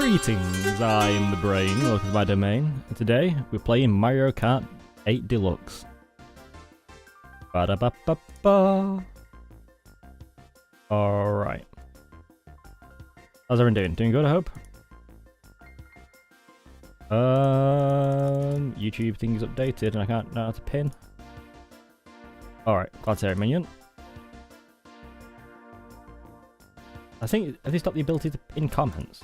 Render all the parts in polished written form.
Greetings, I'm the Brain, welcome to my domain, and today we're playing Mario Kart 8 Deluxe. Ba-da-ba-ba-ba. Alright. How's everyone doing? Doing good, I hope? YouTube thing is updated and I can't know how to pin. Alright, glad to hear it, Minion. I think, have they stopped the ability to pin comments?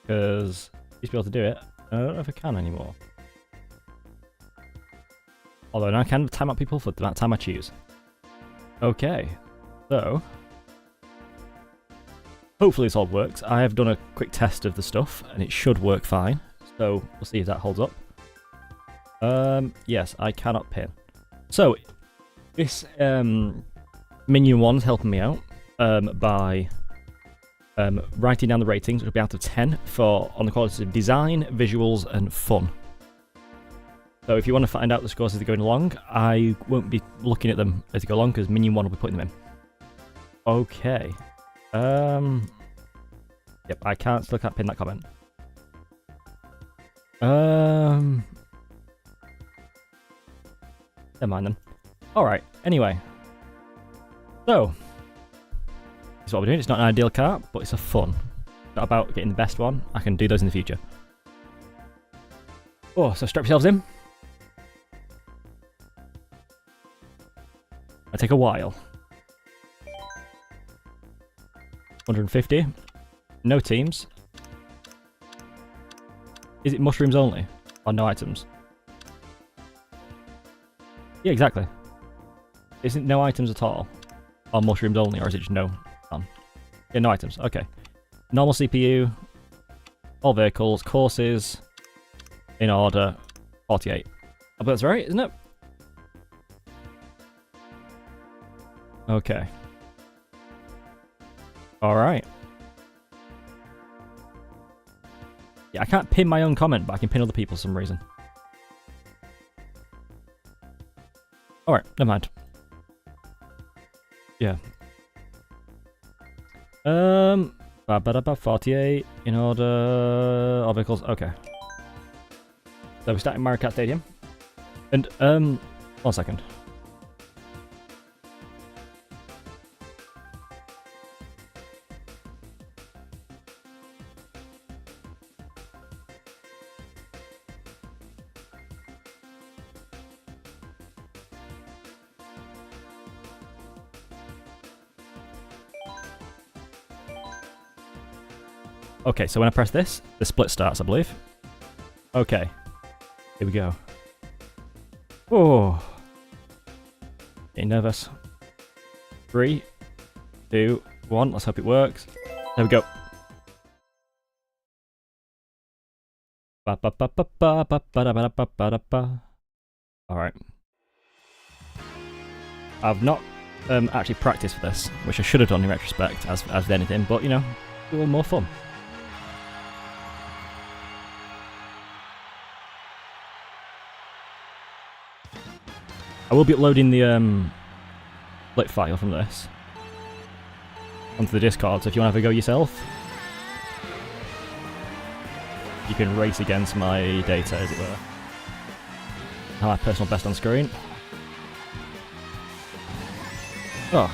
Because I used to be able to do it. I don't know if I can anymore. Although now I can time out people for the time I choose. Okay, so hopefully this all works. I have done a quick test of the stuff and it should work fine. So we'll see if that holds up. Yes, I cannot pin. So this Minion 1's helping me out by writing down the ratings, which will be out of 10 on the qualities of design, visuals, and fun. So if you want to find out the scores as they're going along, I won't be looking at them as they go along because Minion 1 will be putting them in. Okay. Yep, I still can't pin that comment. Never mind then. Alright, anyway. So, this is what we're doing. It's not an ideal kart, but it's a fun. It's not about getting the best one. I can do those in the future. Oh, so strap yourselves in. It'll take a while. 150. No teams. Is it mushrooms only? Or no items? Yeah, exactly. Isn't no items at all? Or mushrooms only, or is it just no? Yeah, no items. Okay. Normal CPU. All vehicles. Courses. In order. 48. I bet that's right, isn't it? Okay. Alright. Yeah, I can't pin my own comment, but I can pin other people for some reason. Alright, never mind. Yeah. 48 in order. All vehicles. Okay. So we're starting Mario Kart Stadium. And, 1 second. Okay, so when I press this, the split starts, I believe. Okay. Here we go. Oh. Getting nervous. 3, 2, 1. Let's hope it works. There we go. Alright. I've not actually practiced for this, which I should have done in retrospect, as with anything, but you know, a little more fun. I will be uploading the split file from this onto the Discord, so if you want to have a go yourself, you can race against my data, as it were. Have my personal best on screen. Oh.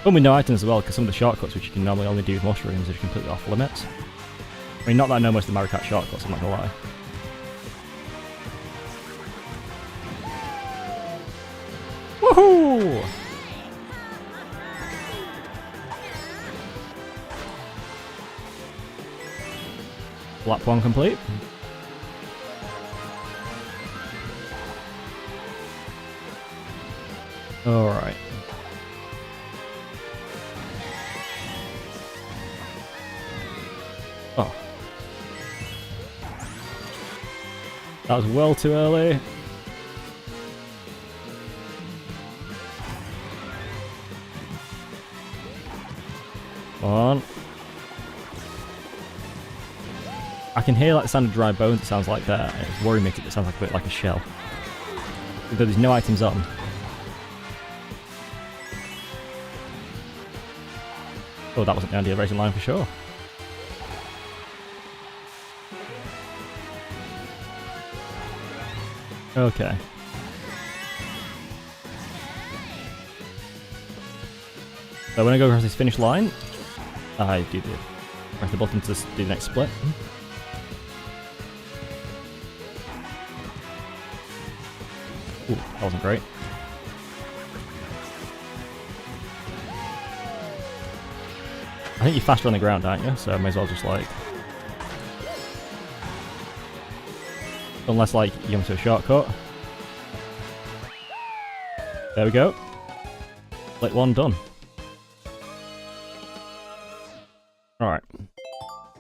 Fun with no items as well, because some of the shortcuts which you can normally only do with mushrooms are completely off limits. I mean, not that I know most of the Mario Kart shortcuts, I'm not gonna lie. Woohoo! Lap 1 complete. Alright. Oh. That was well too early. Come on. I can hear like the sound of dry bones. It sounds like that. It's worrying me because it sounds like a bit like a shell. Though there's no items on. Oh, that wasn't the ideal racing line for sure. Okay. So when I go across this finish line, I do press the button to do the next split. Ooh, that wasn't great. I think you're faster on the ground, aren't you? So I may as well just like... Unless like you jump to a shortcut. There we go. Split one done. Alright.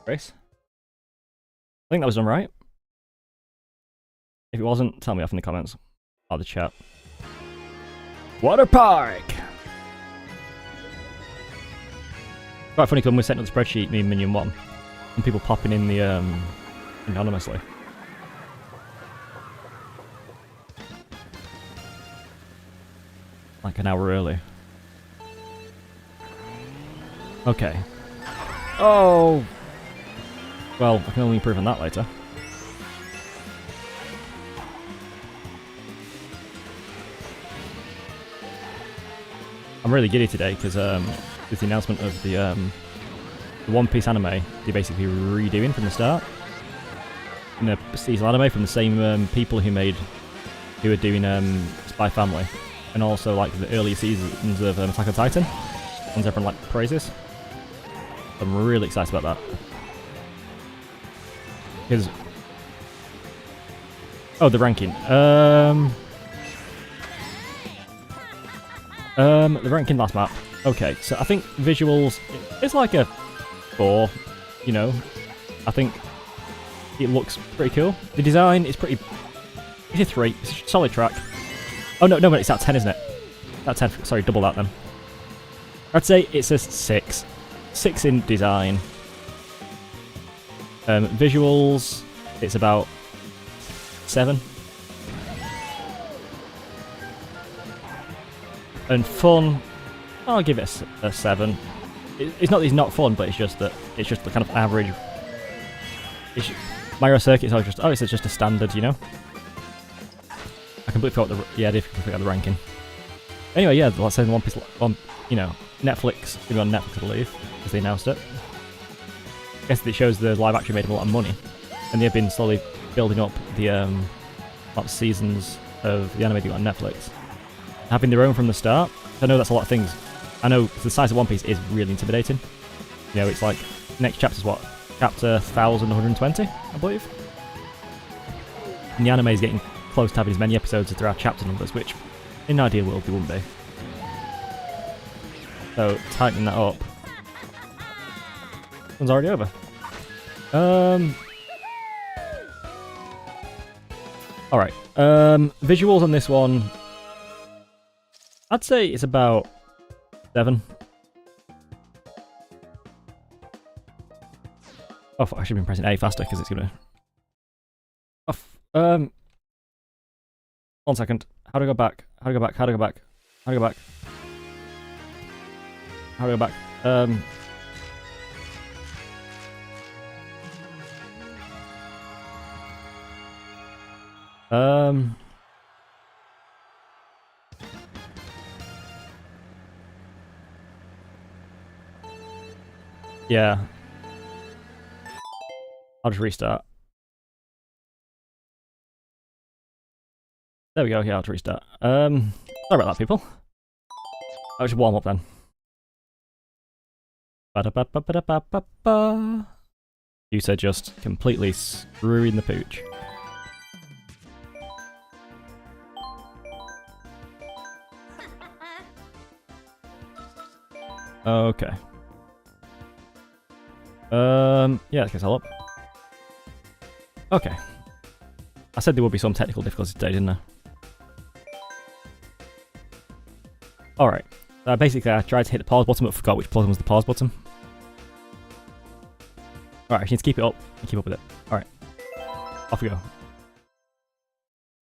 Race. I think that was done right. If it wasn't, tell me off in the comments. Or the chat. Water park! Quite funny because when we're setting up the spreadsheet, me and Minion 1, and people popping in the anonymously. Like an hour early. Okay. Oh! Well, I can only improve on that later. I'm really giddy today because with the announcement of the One Piece anime, they're basically redoing from the start. In a seasonal anime from the same people who are doing Spy Family, and also like the earlier seasons of Attack on Titan, ones everyone like praises. I'm really excited about that. Because the ranking. The ranking last map. Okay, so I think visuals, it's like a 4, you know. I think it looks pretty cool. The design is pretty... It's a 3. It's a solid track. Oh, no, it's at 10, isn't it? That's 10. Sorry, double that then. I'd say it's a 6. 6 in design. Visuals, it's about 7. And fun, I'll give it a 7. It's not that it's not fun, but it's just the kind of average. Mario Circuit's always just, it's just a standard, you know? I completely forgot the ranking. Anyway, yeah, let's say One Piece, you know, Netflix, going to be on Netflix, I believe, because they announced it. I guess it shows the live action made them a lot of money, and they've been slowly building up the seasons of the anime they got on Netflix. Having their own from the start. I know that's a lot of things. I know the size of One Piece is really intimidating. You know, it's like, next chapter's what? Chapter 1120, I believe? And the anime is getting close to having as many episodes as there are chapter numbers, which, in an ideal world, they wouldn't be. So, tightening that up. This one's already over. Alright. Visuals on this one... I'd say it's about 7. Oh, I should have been pressing A faster because it's gonna... Oh, 1 second. How do I go back? How do I go back? How do I go back? How do I go back? How do I go back? Yeah. I'll just restart. There we go, yeah, I'll just restart. Sorry about that, people. I should warm up then. Ba-da-ba-ba-ba-da-ba-ba-ba. You said just completely screwing the pooch. Okay. Yeah, let's get all up. Okay. I said there would be some technical difficulties today, didn't I? Alright. Basically, I tried to hit the pause button, but forgot which button was the pause button. Alright, I need to keep it up. Keep up with it. Alright. Off we go.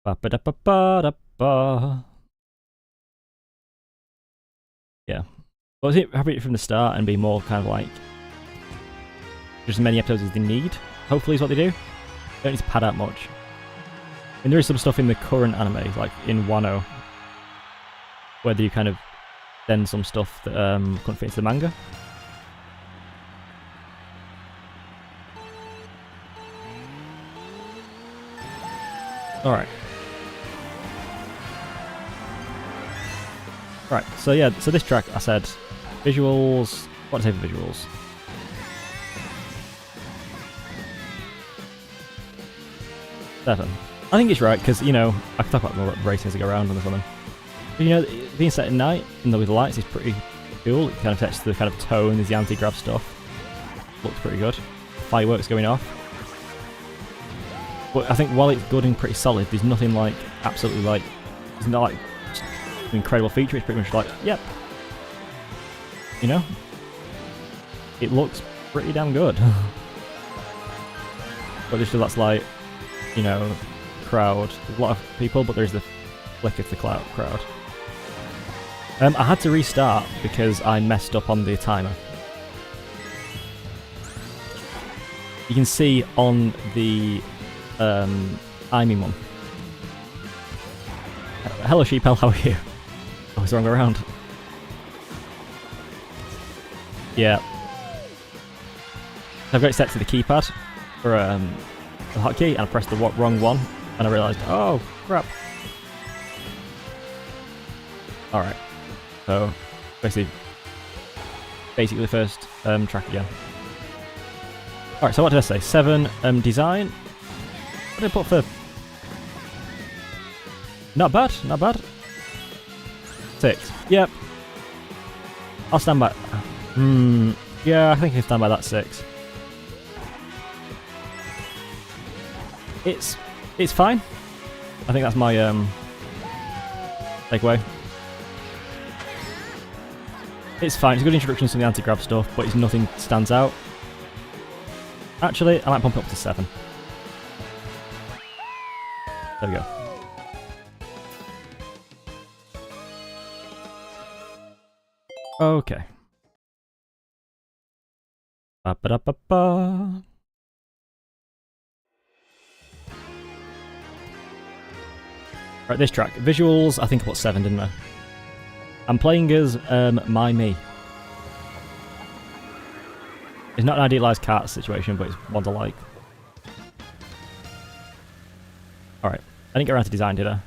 Ba-ba-da-ba-ba-da-ba. Yeah. Well, I think having it from the start and be more kind of like just as many episodes as they need, hopefully is what they do. They don't need to pad out much. And there is some stuff in the current anime, like in Wano, where you kind of send some stuff that couldn't fit into the manga. Alright. Right, so yeah, so this track, I said, visuals, what did I say for visuals? Seven. I think it's right, because, you know, I can talk about more racing as I go around on this one. But, you know, being set at night, and with the lights, is pretty cool. It kind of sets the kind of tone, there's the anti-grav stuff. Looks pretty good. Fireworks going off. But I think while it's good and pretty solid, there's nothing like, absolutely like, it's not like an incredible feature, it's pretty much like, yep. You know? It looks pretty damn good. But just that's like, you know, crowd. There's a lot of people, but there's the flick of the crowd. I had to restart because I messed up on the timer. You can see on the I mean one. Hello Sheepel, how are you? Oh, it's the wrong way around. Yeah. I've got it set to the keypad for the hotkey, and I pressed the wrong one, and I realised, oh crap. Alright. So basically the first track again. Alright, so what did I say? 7 design. What did I put for? Not bad, not bad. 6. Yep. I'll stand by. Yeah, I think I can stand by that 6. It's fine. I think that's my takeaway. It's fine. It's a good introduction to some of the anti-grab stuff, but it's nothing stands out. Actually, I might pump it up to 7. There we go. Okay. Ba-ba-da-ba-ba. Right, this track. Visuals, I think I put 7, didn't I? I'm playing as My Me. It's not an idealised Kart situation, but it's one to like. Alright, I didn't get around to design, did I?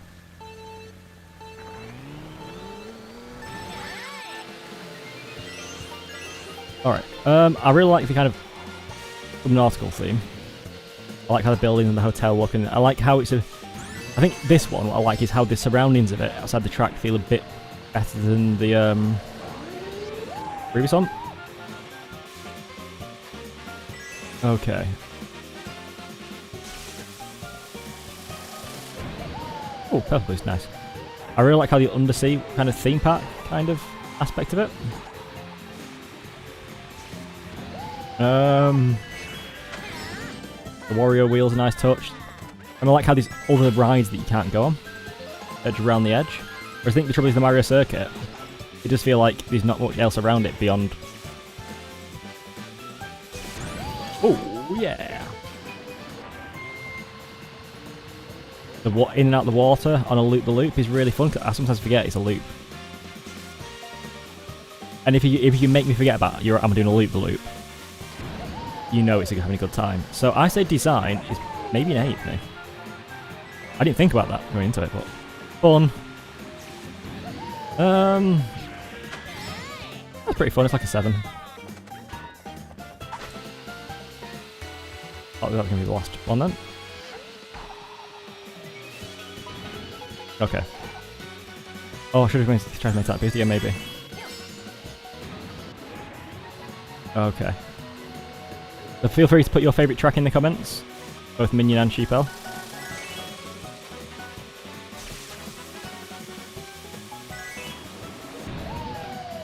Alright, I really like the kind of nautical theme. I like how the building and the hotel look, and I like how it's a... I think this one, what I like is how the surroundings of it outside the track feel a bit better than the previous one. Okay. Oh, purple blue's nice. I really like how the undersea kind of theme park kind of aspect of it. The Wario wheel's a nice touch. And I like how there's other rides that you can't go on. Around the edge. Whereas I think the trouble is the Mario Circuit, it does feel like there's not much else around it beyond... Oh, yeah! The in and out the water on a loop-the-loop is really fun. I sometimes forget it's a loop. And if you make me forget about I'm doing a loop-the-loop, you know it's having a good time. So I say design is maybe an 8 for me. I didn't think about that going into it, but fun. That's pretty fun. It's like a 7. Oh, that's gonna be the last one then. Okay. Oh, I should have tried to make that boost again, maybe. Okay. So feel free to put your favourite track in the comments, both Minion and Sheepel.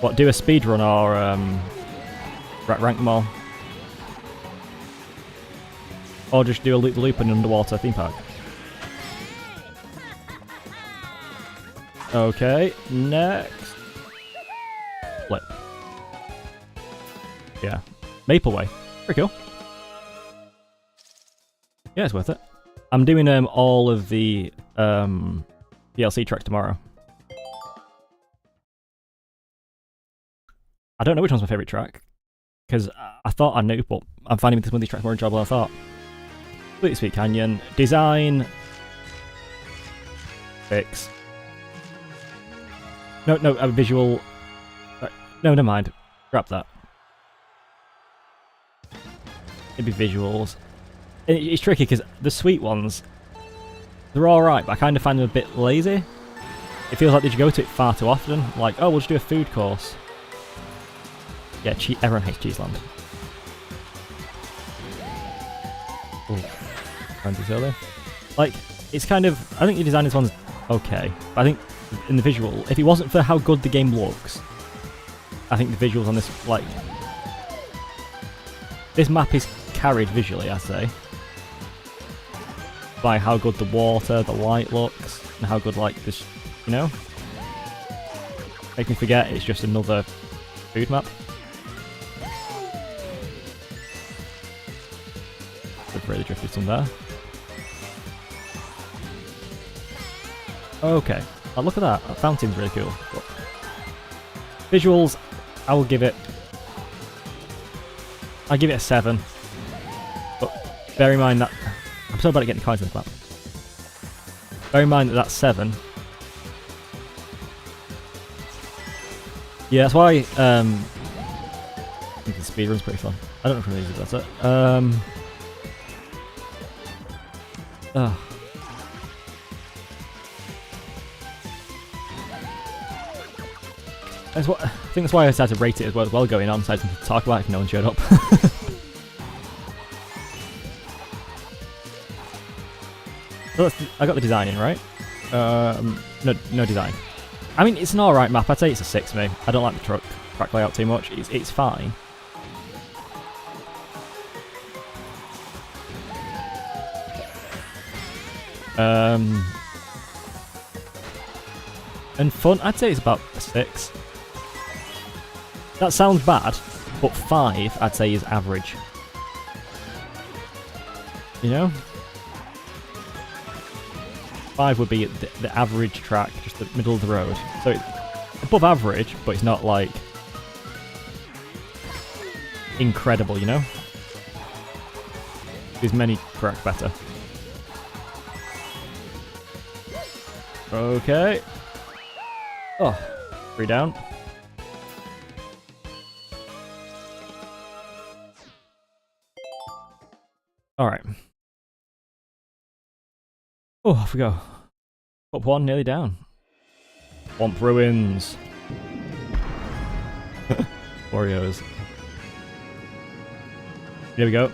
What, do a speedrun or rank them all? Or just do a loop in an underwater theme park. Okay, next. Flip. Yeah. Maple Way. Pretty cool. Yeah, it's worth it. I'm doing all of the DLC tracks tomorrow. I don't know which one's my favourite track, because I thought I knew, but I'm finding this one of these tracks more enjoyable than I thought. Sweet Sweet Canyon. Design. Fix. No, a visual. Right. No, never mind. Scrap that. It'd be visuals. It's tricky because the sweet ones, they're alright, but I kind of find them a bit lazy. It feels like they should go to it far too often. Like, oh, we'll just do a food course. Yeah, everyone hates Cheeseland. Ooh. Like, it's kind of... I think the design of this one's okay. But I think in the visual, if it wasn't for how good the game looks, I think the visuals on this, like... This map is carried visually, I'd say, by how good the water, the light looks, and how good, like, this, you know? Make me forget it's just another food map. I've really drifted some there. Okay. Oh, look at that. That fountain's really cool. But visuals, I will give it... I'll give it a 7. But bear in mind that... I'm so bad at getting coins in the map. Bear in mind that that's 7. Yeah, that's why... I think the speedrun's pretty fun. I don't know if that's it. That's what, I think that's why I decided to rate it as well going on, so I didn't talk about it if no one showed up. So I got the design in, right? No design. I mean, it's an alright map. I'd say it's a 6 for me. I don't like the track layout too much. It's fine. And fun, I'd say it's about a 6. That sounds bad, but 5 I'd say is average. You know? 5 would be the average track, just the middle of the road. So it's above average, but it's not like incredible, you know? There's many tracks better. Okay. Oh, 3 down. Alright. Oh, off we go. Up 1, nearly down. Swamp Ruins. Oreos. Here we go.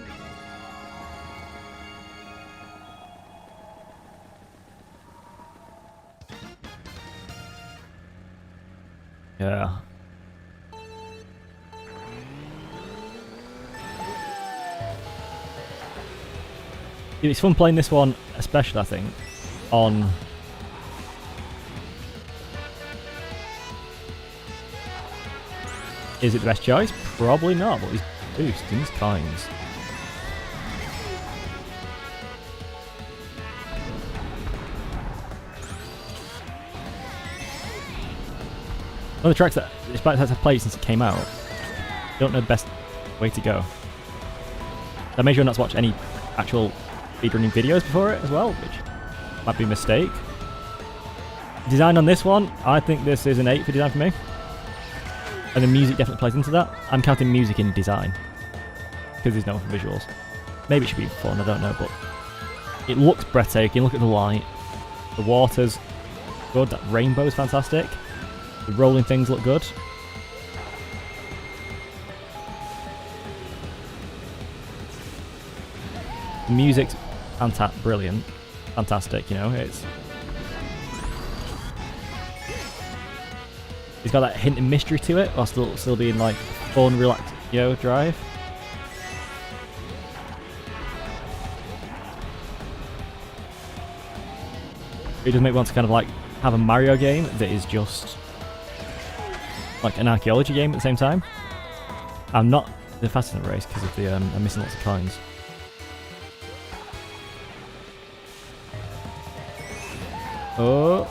Yeah. It's fun playing this one, especially I think, on... Is it the best choice? Probably not, but he's boosting his coins. One of the tracks that, despite the fact I've played since it came out, I don't know the best way to go. I made sure not to watch any actual speedrunning videos before it as well, which might be a mistake. Design on this one, I think this is an 8 for design for me. And the music definitely plays into that. I'm counting music in design, because there's no one for visuals. Maybe it should be fun, I don't know, but it looks breathtaking. Look at the light. The water's good, that rainbow's fantastic. The rolling things look good. The music's brilliant. Fantastic, you know, it's got that hint of mystery to it, while still being like fun, relaxed, you know, drive. It does make me want to kind of like have a Mario game that is just like an archaeology game at the same time. I'm not the fastest in the race because of the I'm missing lots of coins. Oh.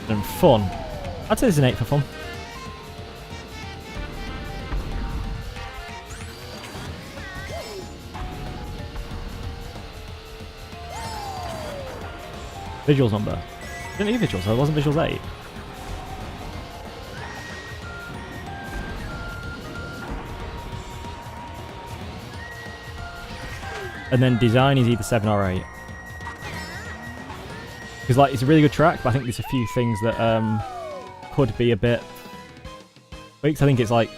And fun. I'd say it's an 8 for fun. Visuals number. I didn't need visuals, so it wasn't visuals 8. And then design is either 7 or 8. Because like it's a really good track, but I think there's a few things that could be a bit weak. I think it's like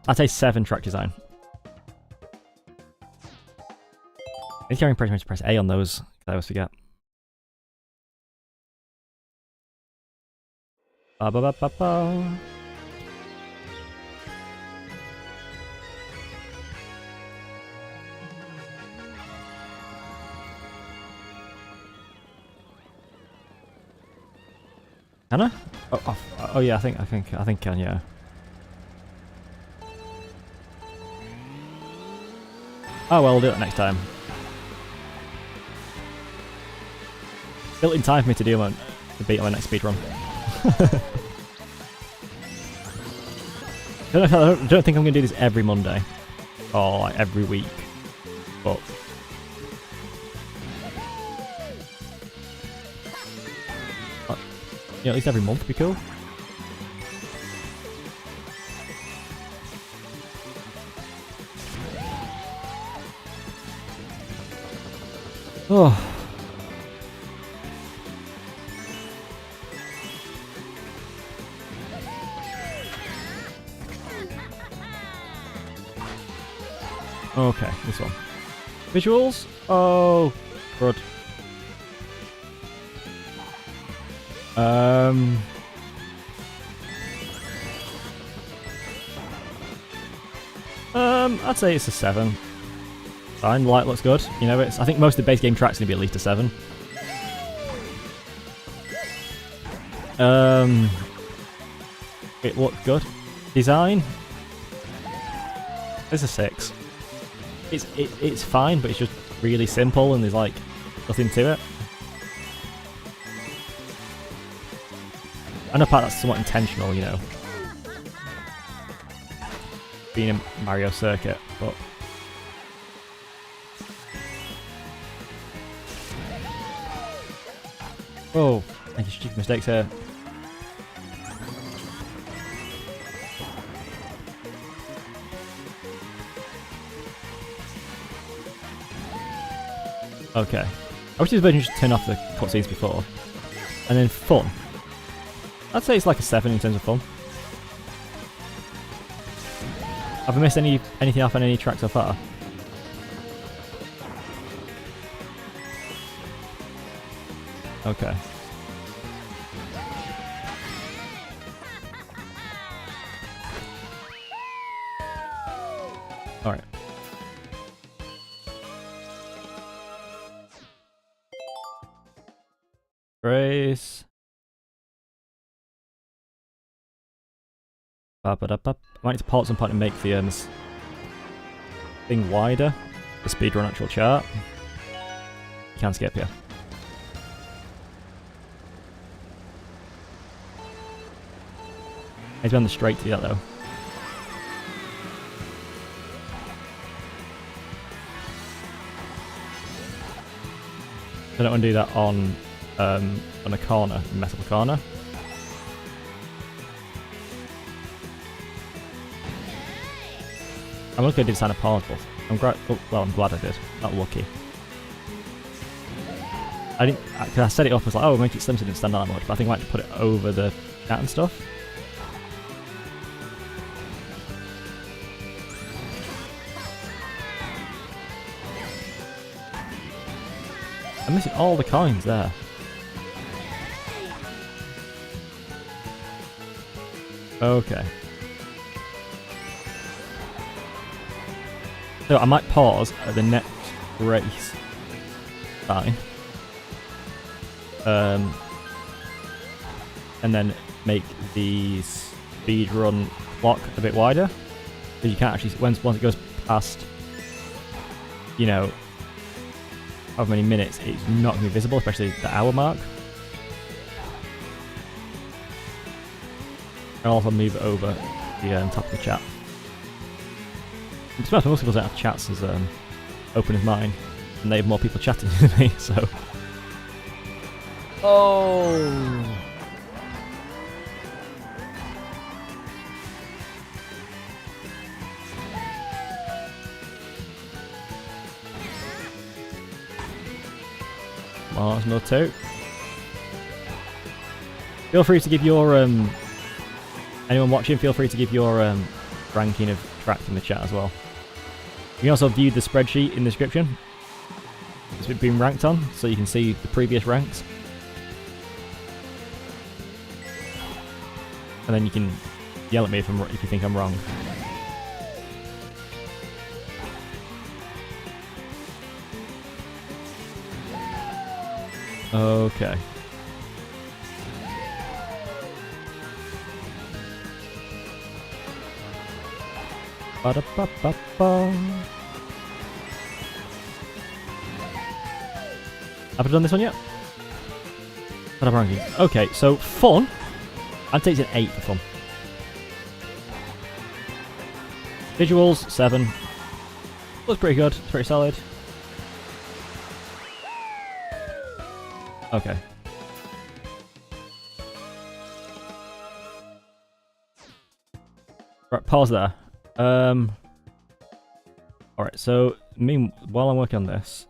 I'd say 7 track design. I think I'm pretty much press A on those, I always forget. Ba ba ba ba ba. Can I? Oh yeah, I think can, yeah. Oh well, I'll do it next time. Built in time for me to do to beat on my next speedrun. I don't think I'm gonna do this every Monday or like every week, but yeah, at least every month would be cool. Oh. Okay, this one. Visuals? Oh, good. I'd say it's a 7. Fine, light looks good. You know, I think most of the base game tracks gonna be at least a 7. It looked good. Design? It's a 6. It's fine, but it's just really simple and there's like nothing to it. I know part that's somewhat intentional, you know, being a Mario circuit, but oh, making stupid mistakes here. Okay. I wish this version should turn off the cutscenes before. And then fun. I'd say it's like a 7 in terms of fun. Have I missed anything off on any track so far? Okay. Alright. Race. I might need to pause some point and make the thing wider. The speedrun actual chart. You can't skip here. He's on the straight to do that though. I don't want to do that on a corner, mess up a corner. I'm lucky I did sign a pause, but I'm glad I did. Not lucky. I didn't, because I set it up as like, oh, make it slim so it didn't stand out that much, but I think I might have to put it over the chat and stuff. I'm missing all the coins there. Okay. So I might pause at the next race. Fine. And then make the speedrun clock a bit wider. So you can't actually, once it goes past, you know, however many minutes, it's not going to be visible, especially the hour mark. I'll also move over the top of the chat. It's most people don't have chats as open as mine, and they have more people chatting than me, so. Oh! Well, that's no two. Feel free to give your anyone watching, feel free to give your ranking of tracks in the chat as well. You can also view the spreadsheet in the description. It's been ranked on, so you can see the previous ranks. And then you can yell at me if you think I'm wrong. Okay. Ba-da-ba-ba-ba. Have I done this one yet? Okay, so fun. I'd say it's an 8 for fun. Visuals, 7. Looks pretty good, it's pretty solid. Okay. Right, pause there. Alright, so while I'm working on this,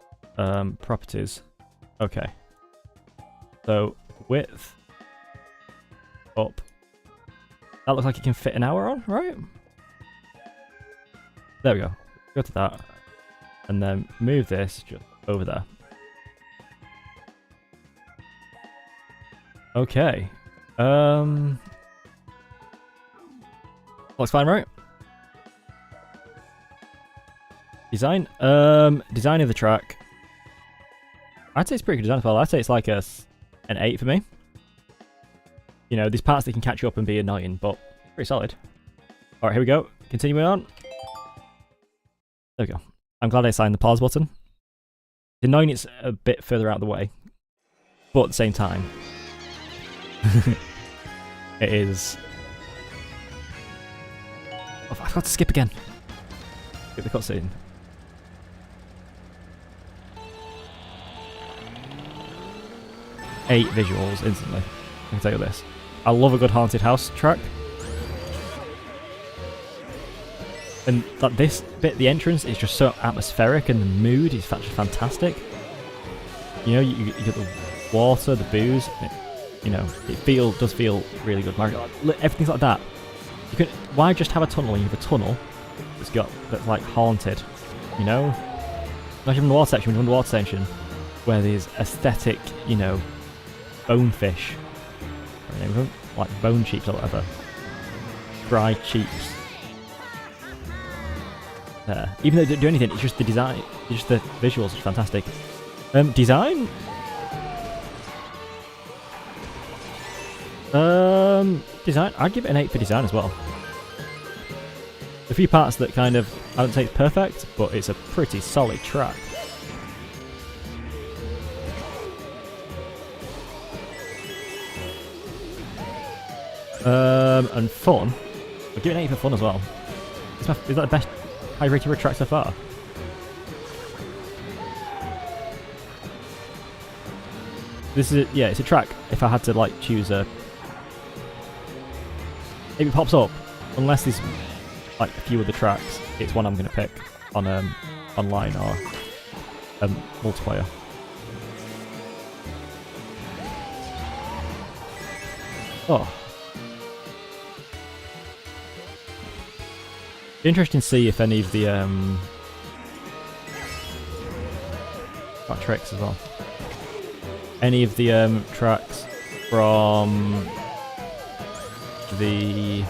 properties. Okay. So width up. That looks like it can fit an hour on, right? There we go. Go to that. And then move this just over there. Okay. Looks fine, right? Design. Design of the track. I'd say it's pretty good design as well. I'd say it's like an 8 for me. You know, these parts that can catch you up and be annoying, but pretty solid. Alright, here we go. Continuing on. There we go. I'm glad I signed the pause button. It's annoying it's a bit further out of the way, but at the same time, it is. Oh, I forgot to skip again. Skip the cutscene. Eight visuals instantly. I can tell you this. I love a good haunted house track. And like this bit, the entrance is just so atmospheric, and the mood is fantastic. You know, you get the water, the booze. You know, it does feel really good. Everything's like that. You could, why just have a tunnel when you have a tunnel that's like haunted? You know, imagine in the water section, when the water section, where there's aesthetic, you know, bonefish, like bone cheeks or whatever, fried cheeks. There. Even though they don't do anything, it's just the design, it's just the visuals are fantastic. Design? Design, I'd give it an 8 for design as well. A few parts that kind of, I don't say it's perfect, but it's a pretty solid track. And fun, I'll give it an 8 for fun as well. Is that the best high rated track so far? This is yeah, it's a track. If I had to like choose a, if it pops up, unless there's like a few other tracks, it's one I'm gonna pick on online or multiplayer. Oh, interesting to see if any of the got tricks as well. Any of the tracks from the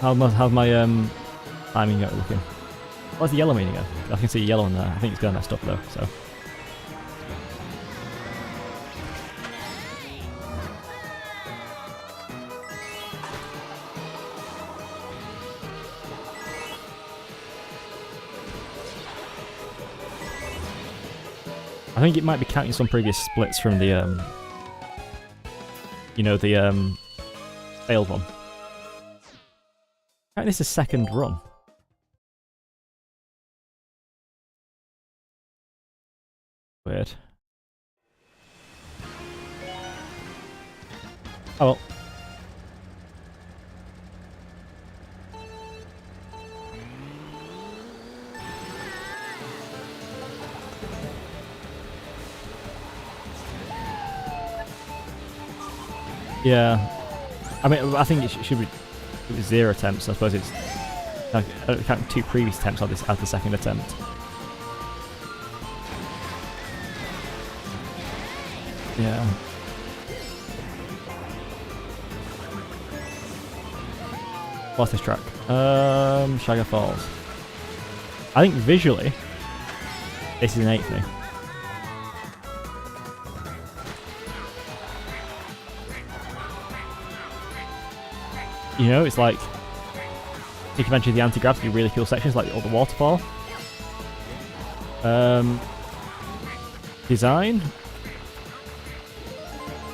How's my timing looking? What's the yellow meaning of? I can see yellow on there. I think it's going messed up though, so. I think it might be counting some previous splits from the you know, the failed one. I think this is second run. Weird. Oh well. Yeah. I mean, I think it should be 0 attempts. I suppose it's counting 2 previous attempts on this as the second attempt. Yeah. What's this track? Shagger Falls. I think visually, this is an 8 for me. You know, it's like, take advantage of the anti-gravity, really cool sections like the waterfall. Design.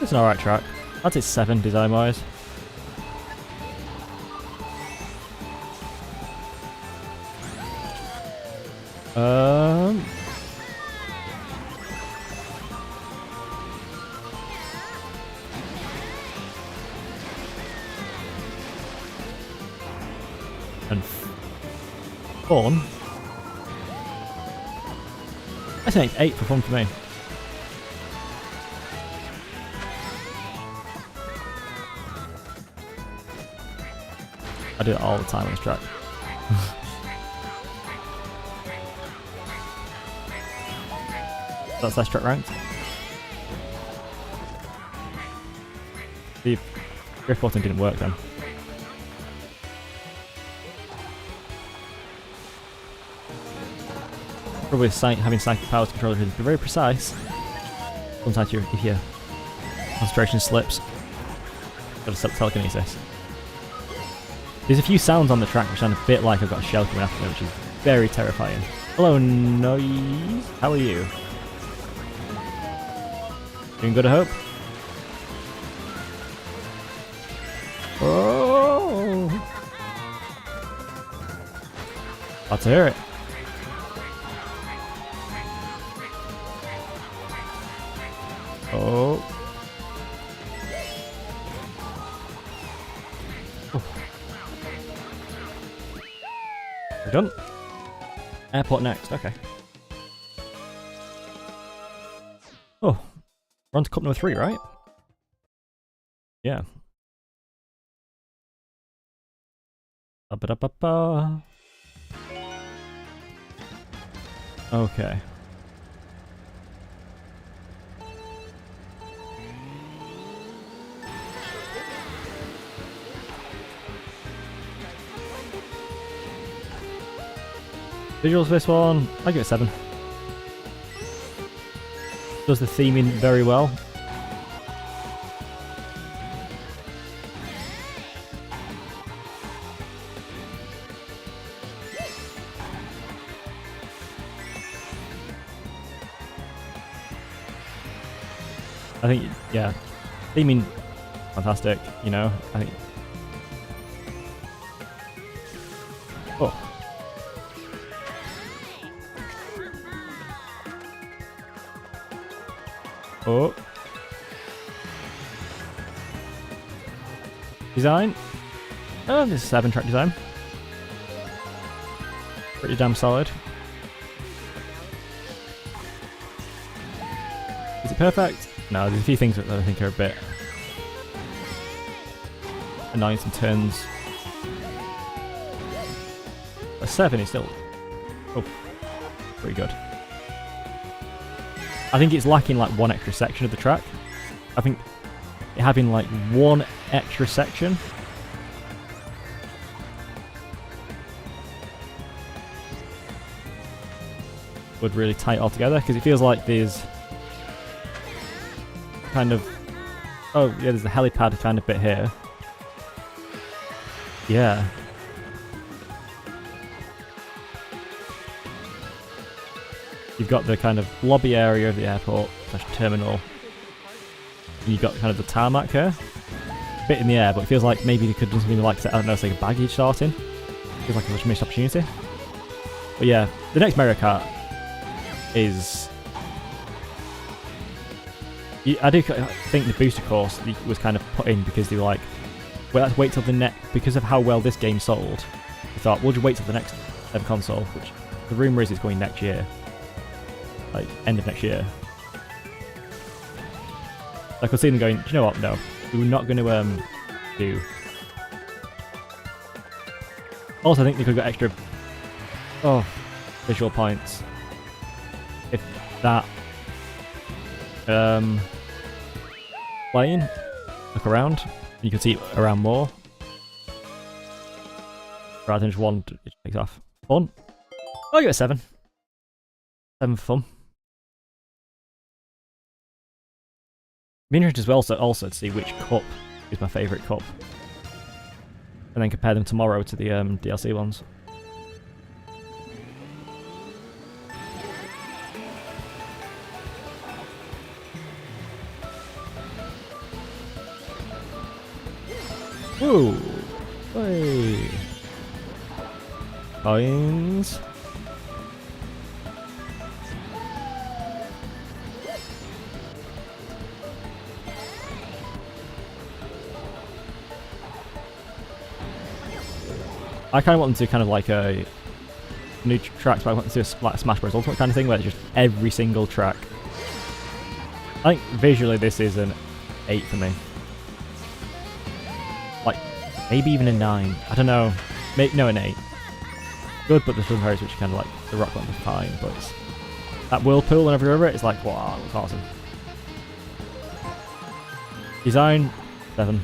It's an alright track. I'd say 7 design wise. And fun. I think 8 for fun for me. I do it all the time on this track. That's less track ranked. The drift button didn't work then. Probably having psychic powers controller is very precise. Sometimes if your concentration slips, gotta stop telekinesis. There's a few sounds on the track which sound a bit like I've got a shell coming after me, which is very terrifying. Hello, Noise. How are you? Doing good, I hope? Oh! Glad to hear it. Oh. We're done. Airport next, okay. Oh. We're on to cup number 3, right? Yeah. Ba-ba-da-ba-ba. Okay. Visuals for this one, I give it 7. Does the theming very well. I think, yeah, theming, fantastic, you know, I think. Oh. Oh. Design. Oh, this is 7 track design. Pretty damn solid. Is it perfect? No, there's a few things that I think are a bit annoying, some turns. A 7 is still, oh, pretty good. I think it's lacking like one extra section of the track. I think having like one extra section would really tie it all together, because it feels like there's kind of, oh yeah, there's the helipad kind of bit here. Yeah. You've got the kind of lobby area of the airport / terminal. And you've got kind of the tarmac here. A bit in the air, but it feels like maybe they could do something like, I don't know, say like a baggage sorting. Feels like a missed opportunity. But yeah, the next Mario Kart is... I do think the booster course was kind of put in because they were like, well, let's wait till the next... Because of how well this game sold, we thought, we'll just wait till the next console, which the rumour is it's going next year. Like, end of next year. I could see them going, do you know what? No. We were not going to do... Also, I think they could have got extra... Oh, visual points. If that... Playing. Look around. You can see around more. Rather than just one, it takes off. Fun. I'll give it a 7. 7 for fun. Be interested as well also to see which cup is my favourite cup. And then compare them tomorrow to the DLC ones. Woo! Hey! Coins. I kind of want them to kind of like a new tracks, but I want them to do like a Smash Bros. Ultimate kind of thing where it's just every single track. I think visually this is an 8 for me. Like, maybe even a 9. I don't know. No, an 8. Good, but there's some areas which are kind of like the rock ones are fine, but it's, that whirlpool and every over it is like, wow, it's awesome. Design, 7.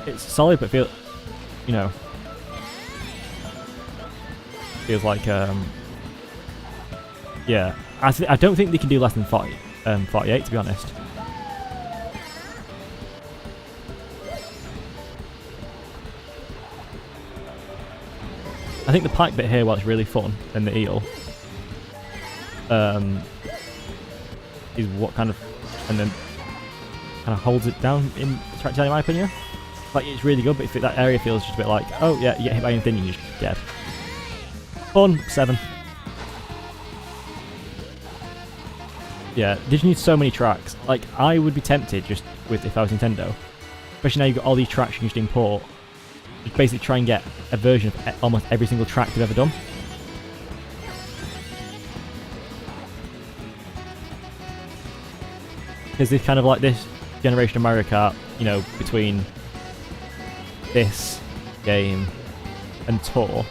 It's solid, but you know, feels like, yeah. I don't think they can do less than 48, to be honest. I think the pipe bit here, while it's really fun, and the eel, is what kind of, and then kind of holds it down in track design, in my opinion. Like, it's really good, but if that area feels just a bit like, oh yeah, you get hit by anything, you're just dead. Fun, 7. Yeah, they just need so many tracks. Like, I would be tempted just with, if I was Nintendo, especially now you've got all these tracks you can just import, just basically try and get a version of almost every single track they've ever done. Because it's kind of like this generation of Mario Kart, you know, between this game and Tour,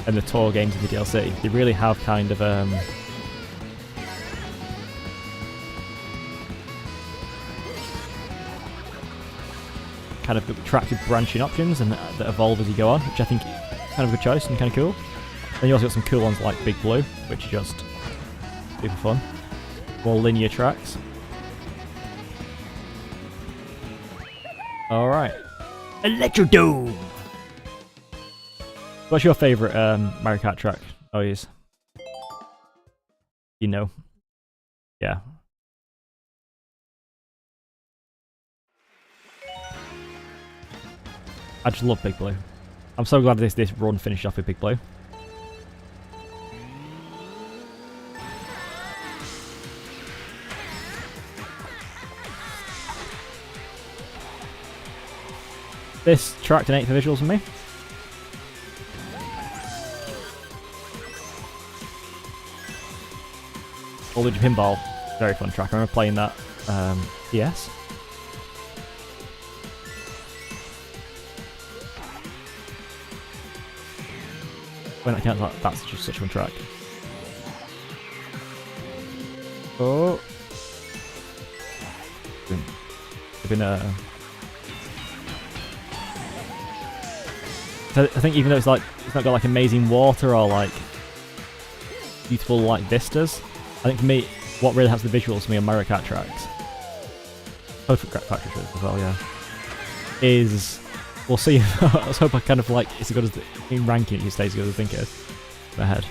and the Tour games in the DLC, they really have kind of kind of attractive branching options and that evolve as you go on, which I think is kind of a good choice and kind of cool. Then you also got some cool ones like Big Blue, which are just super fun. More linear tracks. Alright. Electrodome! What's your favourite Mario Kart track? Oh, yes. You know. Yeah. I just love Big Blue. I'm so glad this run finished off with Big Blue. This tracked an 8 for visuals from me. Luigi Pinball, very fun track. I remember playing that. Yes. When that counts, that's just such a fun track. Oh. I think even though it's not got like amazing water or like beautiful like vistas. I think for me, what really helps the visuals for me on Mario Kart tracks, factory tracks as well, yeah, is we'll see. Let's hope I kind of like it's as good as in ranking it stays as good as I think it is. In my head.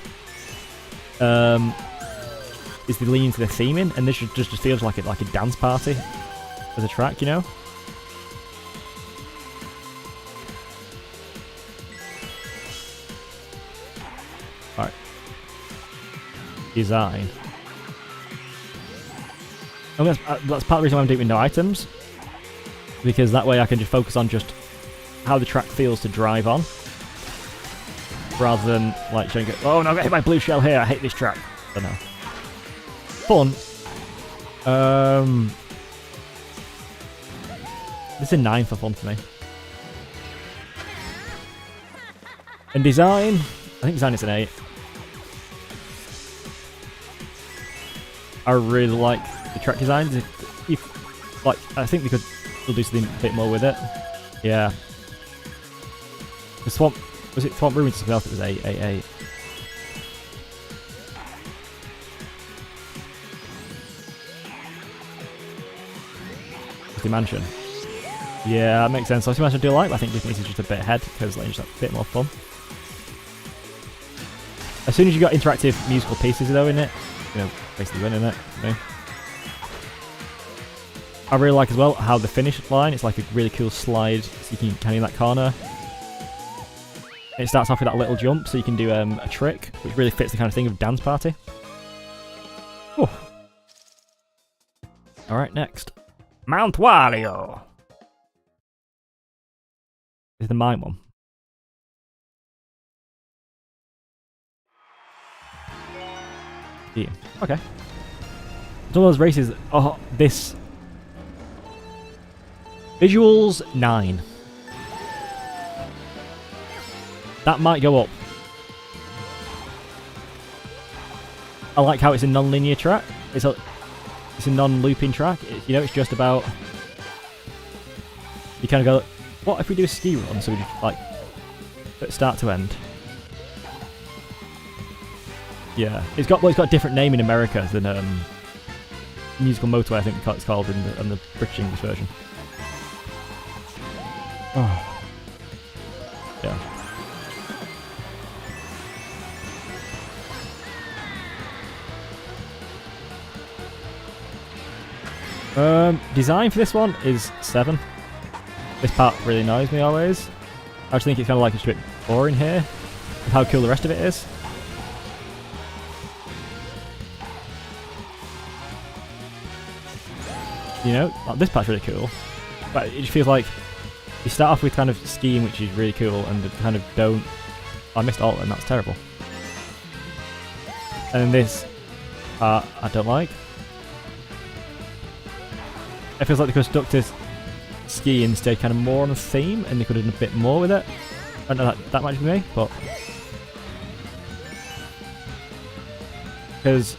Is the lean into the theming, and this just feels like a dance party as a track, you know. All right. Design. And that's part of the reason why I'm doing it with no items, because that way I can just focus on just how the track feels to drive on, rather than like showing it. Oh no, I got hit by blue shell here. I hate this track. I don't know. Fun. This is a 9 for fun for me. And design, I think design is an 8. I really like the track designs. Like, I think we could still do something a bit more with it. Yeah. The Swamp, was it Swamp Room and something else? It was 8. The Mansion. Yeah, that makes sense. Obviously, Mansion I do like, but I think this is just a bit ahead because it's just a bit more fun. As soon as you got interactive musical pieces though in it, you know, basically winning it. You know. I really like as well how the finish line, it's like a really cool slide, so you can kind of in that corner. It starts off with that little jump, so you can do a trick, which really fits the kind of thing of dance party. Oh. Alright, next. Mount Wario! This is the mine one. Yeah. Okay. It's one of those races. Oh, this. Visuals 9. That might go up. I like how it's a non-linear track. It's a non-looping track. You know, it's just about. You kind of go. What if we do a ski run? So we just like start to end. Yeah, it's got a different name in America than Musical Motorway. I think it's called in the British English version. Oh. Yeah. Design for this one is 7. This part really annoys me always. I just think it's kind of like it's a bit boring here with how cool the rest of it is. You know, like this part's really cool, but it just feels like you start off with kind of skiing, which is really cool, and kind of don't. I missed all of them, that's terrible. And then this part I don't like. It feels like they could have stuck to ski instead, kind of more on the theme, and they could have done a bit more with it. I don't know that might be me, but because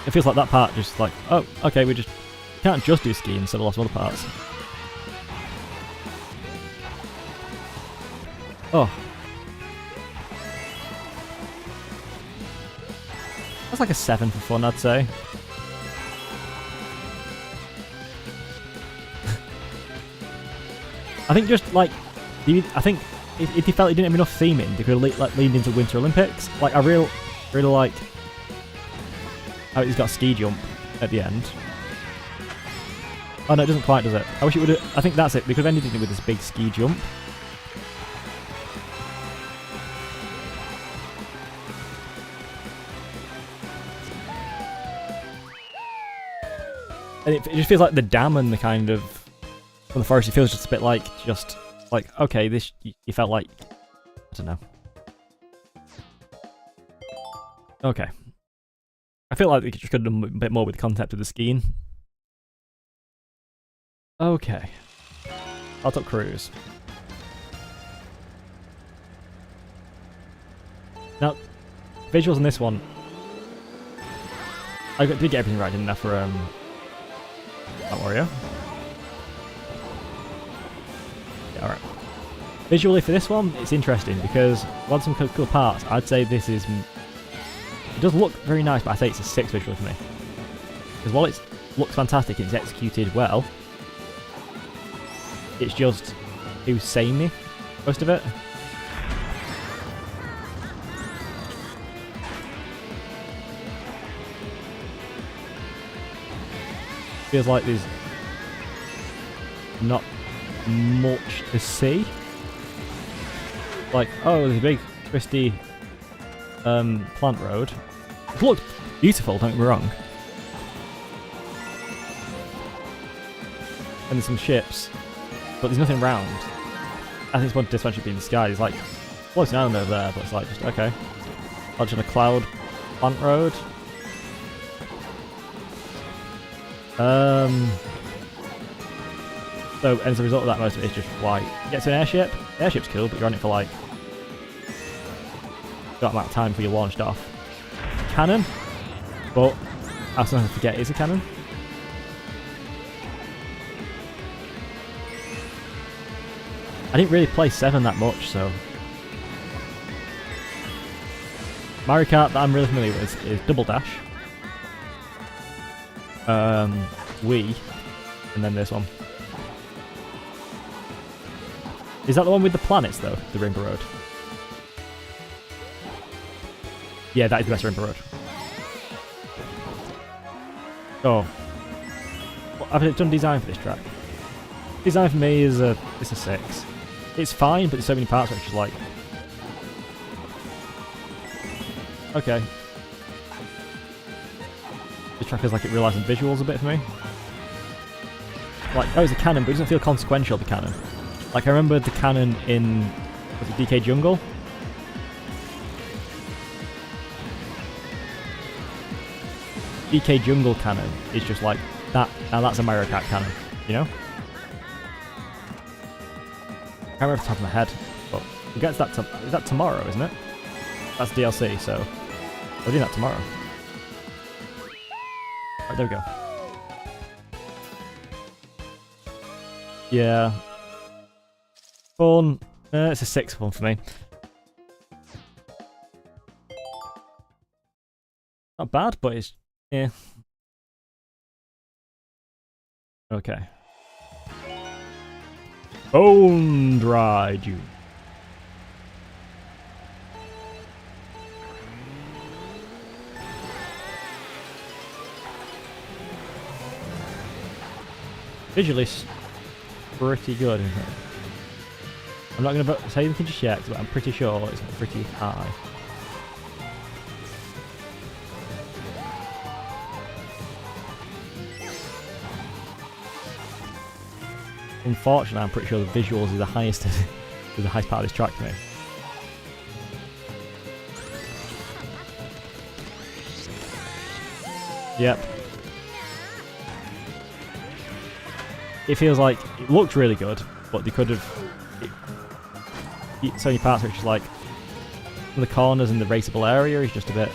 it feels like that part just like, oh, okay, we can't just do ski instead of lots of other parts. Oh. That's like a 7 for fun, I'd say. I think just like, I think if they felt it didn't have enough theming, they could have like leaned into Winter Olympics. Like I really like how he's got a ski jump at the end. Oh no, it doesn't quite, does it? I wish it would have. I think that's it. We could have ended it with this big ski jump. And it just feels like the dam and the kind of from the forest. It feels just a bit like okay, this you felt like I don't know. Okay. I feel like we just could have done a bit more with the concept of the skiing. Okay. Hot Top Cruise. Now, visuals in this one. I did get everything right, didn't I, for that Wario? Yeah, alright. Visually for this one, it's interesting because one some cool parts. I'd say this is. It does look very nice, but I say it's a 6 visually for me. Because while it looks fantastic and it's executed well, it's just too samey, most of it. Feels like there's not much to see. Like, oh, there's a big twisty plant road. It looks beautiful, don't get me wrong. And there's some ships, but there's nothing around. I think it's one disadvantage being the sky. It's like, well, it's an island over there, but it's like, just, okay. I'll just on a cloud plant road. So as a result of that, most of it is just like, you get to an airship. The airship's cool, but you're on it for like that amount of time before you're launched off. Cannon, but I sometimes forget it's a cannon. I didn't really play 7 that much, so Mario Kart that I'm really familiar with is Double Dash, Wii, and then this one. Is that the one with the planets, though? The Rainbow Road? Yeah, that is the best Rainbow Road. Oh. Well, I've done design for this track. Design for me is it's a 6. It's fine, but there's so many parts where it's just like... Okay. This track is like it relies on visuals a bit for me. Like, oh, it's a cannon, but it doesn't feel consequential, the cannon. Like, I remember the cannon in, was it DK Jungle? DK Jungle cannon is just like, that, now that's a Mario Kart cannon, you know? I can't remember off the top of my head, but we'll get to that, is that tomorrow, isn't it? That's DLC, so we're doing that tomorrow. Right, there we go. Yeah. Fun. It's a 6 one for me. Not bad, but it's... yeah. Okay. Bone dry juice. Visually, pretty good, isn't it? I'm not going to say anything just yet, but I'm pretty sure it's pretty high. Unfortunately, I'm pretty sure the visuals is the highest, is the highest part of this track for me. Yep. It feels like it looked really good, but they could have. So many parts which is like the corners and the raceable area is just a bit.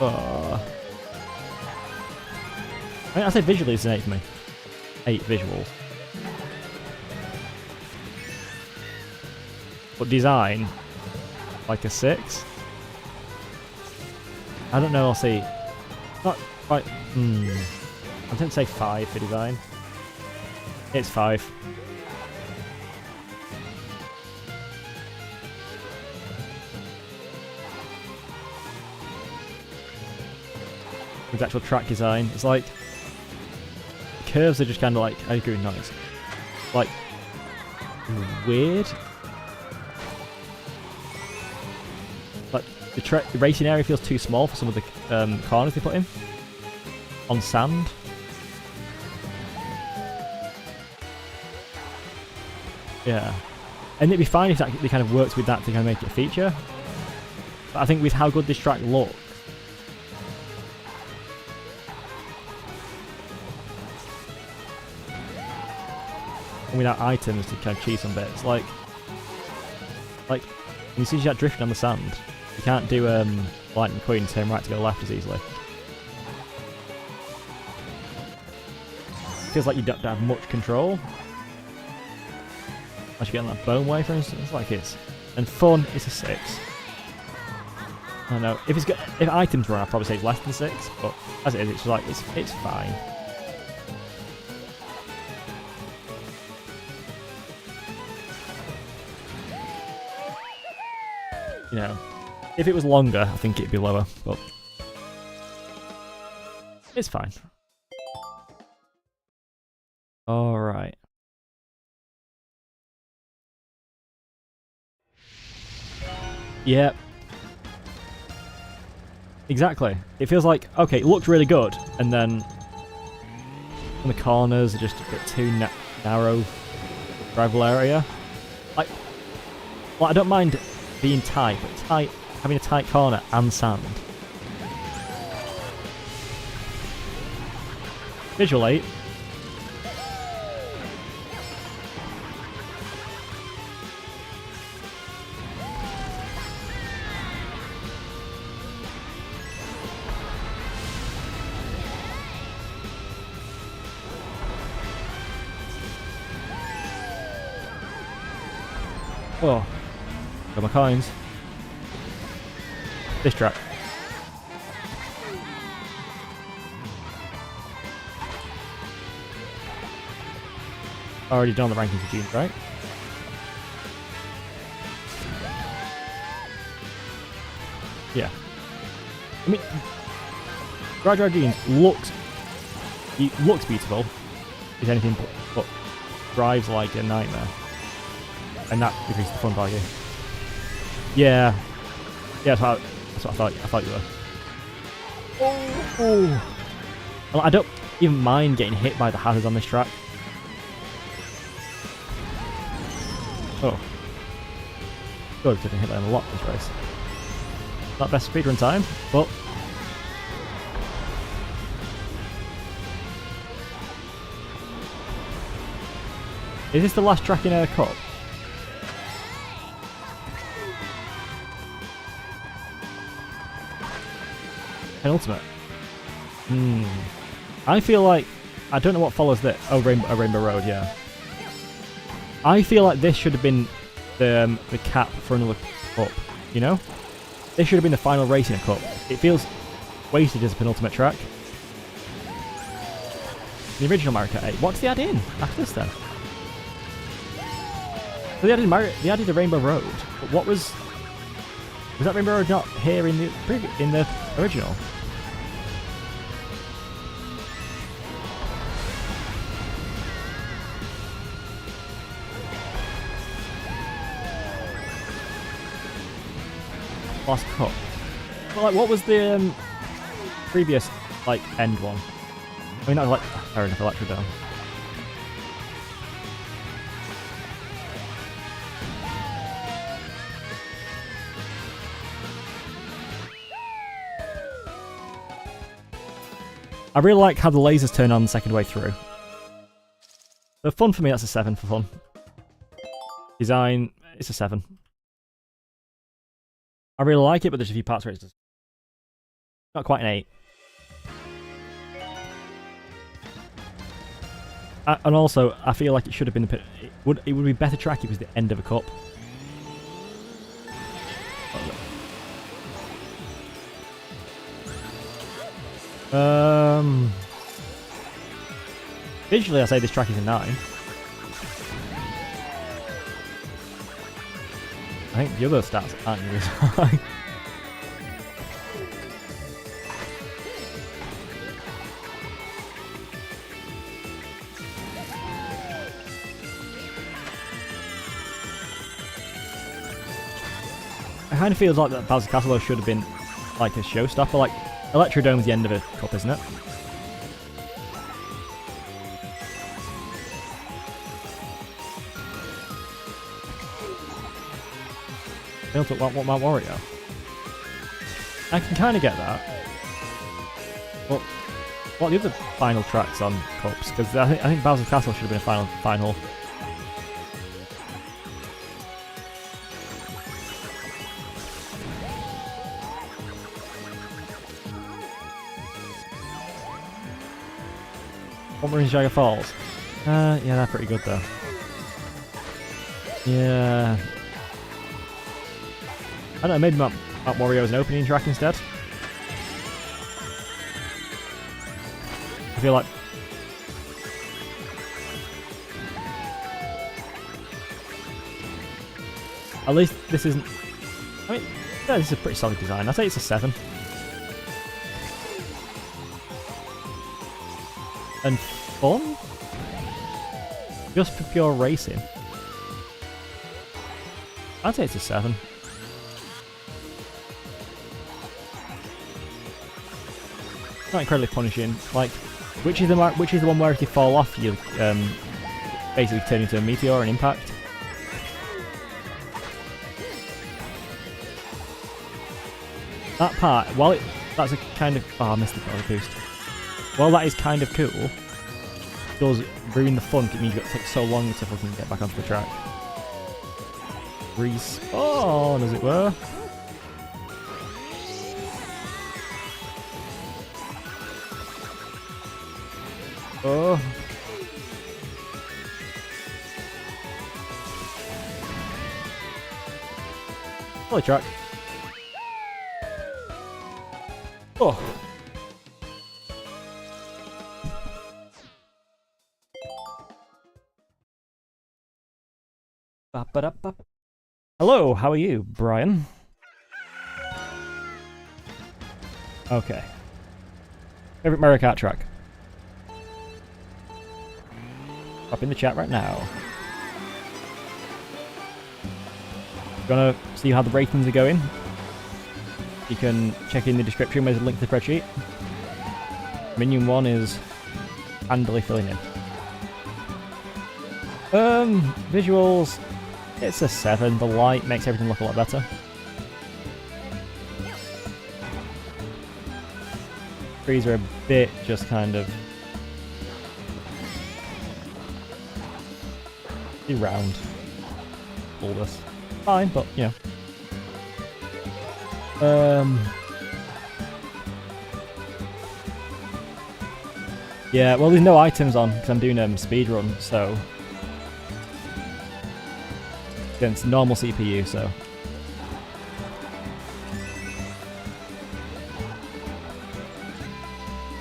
I mean, I say visually it's an 8 for me. 8 visuals. But design, like a 6. I don't know, I'll see. Not quite. I'm tempted to say 5 for design. It's 5. With actual track design, it's like the curves are just kind of like, I agree with noise. Like weird. Like the racing area feels too small for some of the corners they put in on sand. Yeah, and it'd be fine if that, they kind of worked with that to kind of make it a feature. But I think with how good this track looks, and without items to kind of cheese some bits, like when you see that drifting on the sand, you can't do Lightning McQueen and turn right to go left as easily. feels like you don't have much control. Unless you're getting that bone way, for instance, like it's. And fun is a 6. I don't know. If items run, I'd probably say it's less than 6, but as it is, it's like it's fine. You know, if it was longer, I think it'd be lower, but it's fine. All right. Yep. Exactly. It feels like, okay, it looks really good, and then the corners are just a bit too narrow gravel area. Like, well, I don't mind being tight, but having a tight corner and sand. Visual 8. Oh, got my coins. This track. Already done the rankings of Jeans, right? Yeah. I mean, Dry Jeans looks beautiful. Is anything but drives like a nightmare. And that decreases the fun value. Yeah. Yeah, that's what I thought you were. Oh. Well, I don't even mind getting hit by the hazards on this track. Oh. Good, because I've been hit by them a lot this race. Not best speedrun time, but is this the last track in a cup? Penultimate. I feel like I don't know what follows this. Oh, Rainbow Road, yeah. I feel like this should have been the cap for another cup. You know, this should have been the final race in a cup. It feels wasted as a penultimate track. The original Mario Kart 8. What did they add in after this then? So they added a Rainbow Road. But what was that Rainbow Road not here in the original? Last cup. Well, like, what was the previous end one? I mean, that was fair enough, Electrodome. I really like how the lasers turn on the second way through. The fun for me, that's a 7 for fun. Design, it's a 7. I really like it, but there's a few parts where it's just not quite an 8. And also, I feel like it should have been it would be better track if it was the end of a cup. Visually, I say this track is a 9. I think the other stats aren't really high. It kind of feels like that Bowser Castle should have been like a showstopper. Like Electrodome is the end of a cup, isn't it? Built up what Mount Wario. I can kind of get that. But what are the other final tracks on cups? Because I think Bowser's Castle should have been a final. What Marines Jagger Falls? Yeah, they're pretty good though. Yeah. I don't know, maybe Mount Wario is an opening track instead. I feel like... At least this isn't... I mean, yeah, this is a pretty solid design. I'd say it's a 7. And fun? Just for pure racing. I'd say it's a 7. Not incredibly punishing. Like, which is the one where if you fall off, you basically turn into a meteor and impact? That part, while that's a kind of... Oh, I missed the power boost. While that is kind of cool, it does ruin the fun. It means you've got to take so long to fucking get back onto the track. Respawn, as it were. Oh. Holy track. Oh. Ba-ba-da-ba. Hello, how are you, Brian? Okay. Favorite Mario Kart track? Up in the chat right now. Gonna see how the ratings are going. You can check in the description, there's a link to the spreadsheet. Minion 1 is handily filling in. Visuals, it's a 7. The light makes everything look a lot better. Trees are a bit just kind of round. Bulbous. Fine, but you know. Yeah, well, there's no items on because I'm doing speedrun, so against normal CPU, so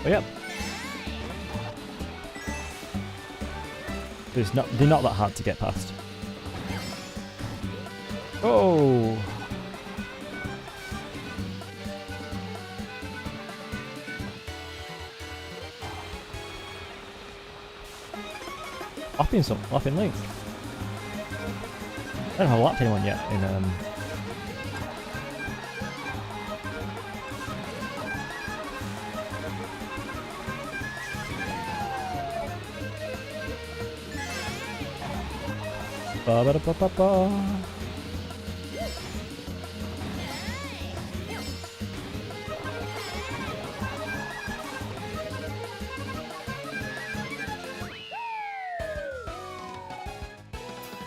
but yep. They're not that hard to get past. Oh. Lapping Link. I don't have lapped anyone yet in Ba-ba-da-ba-ba-ba.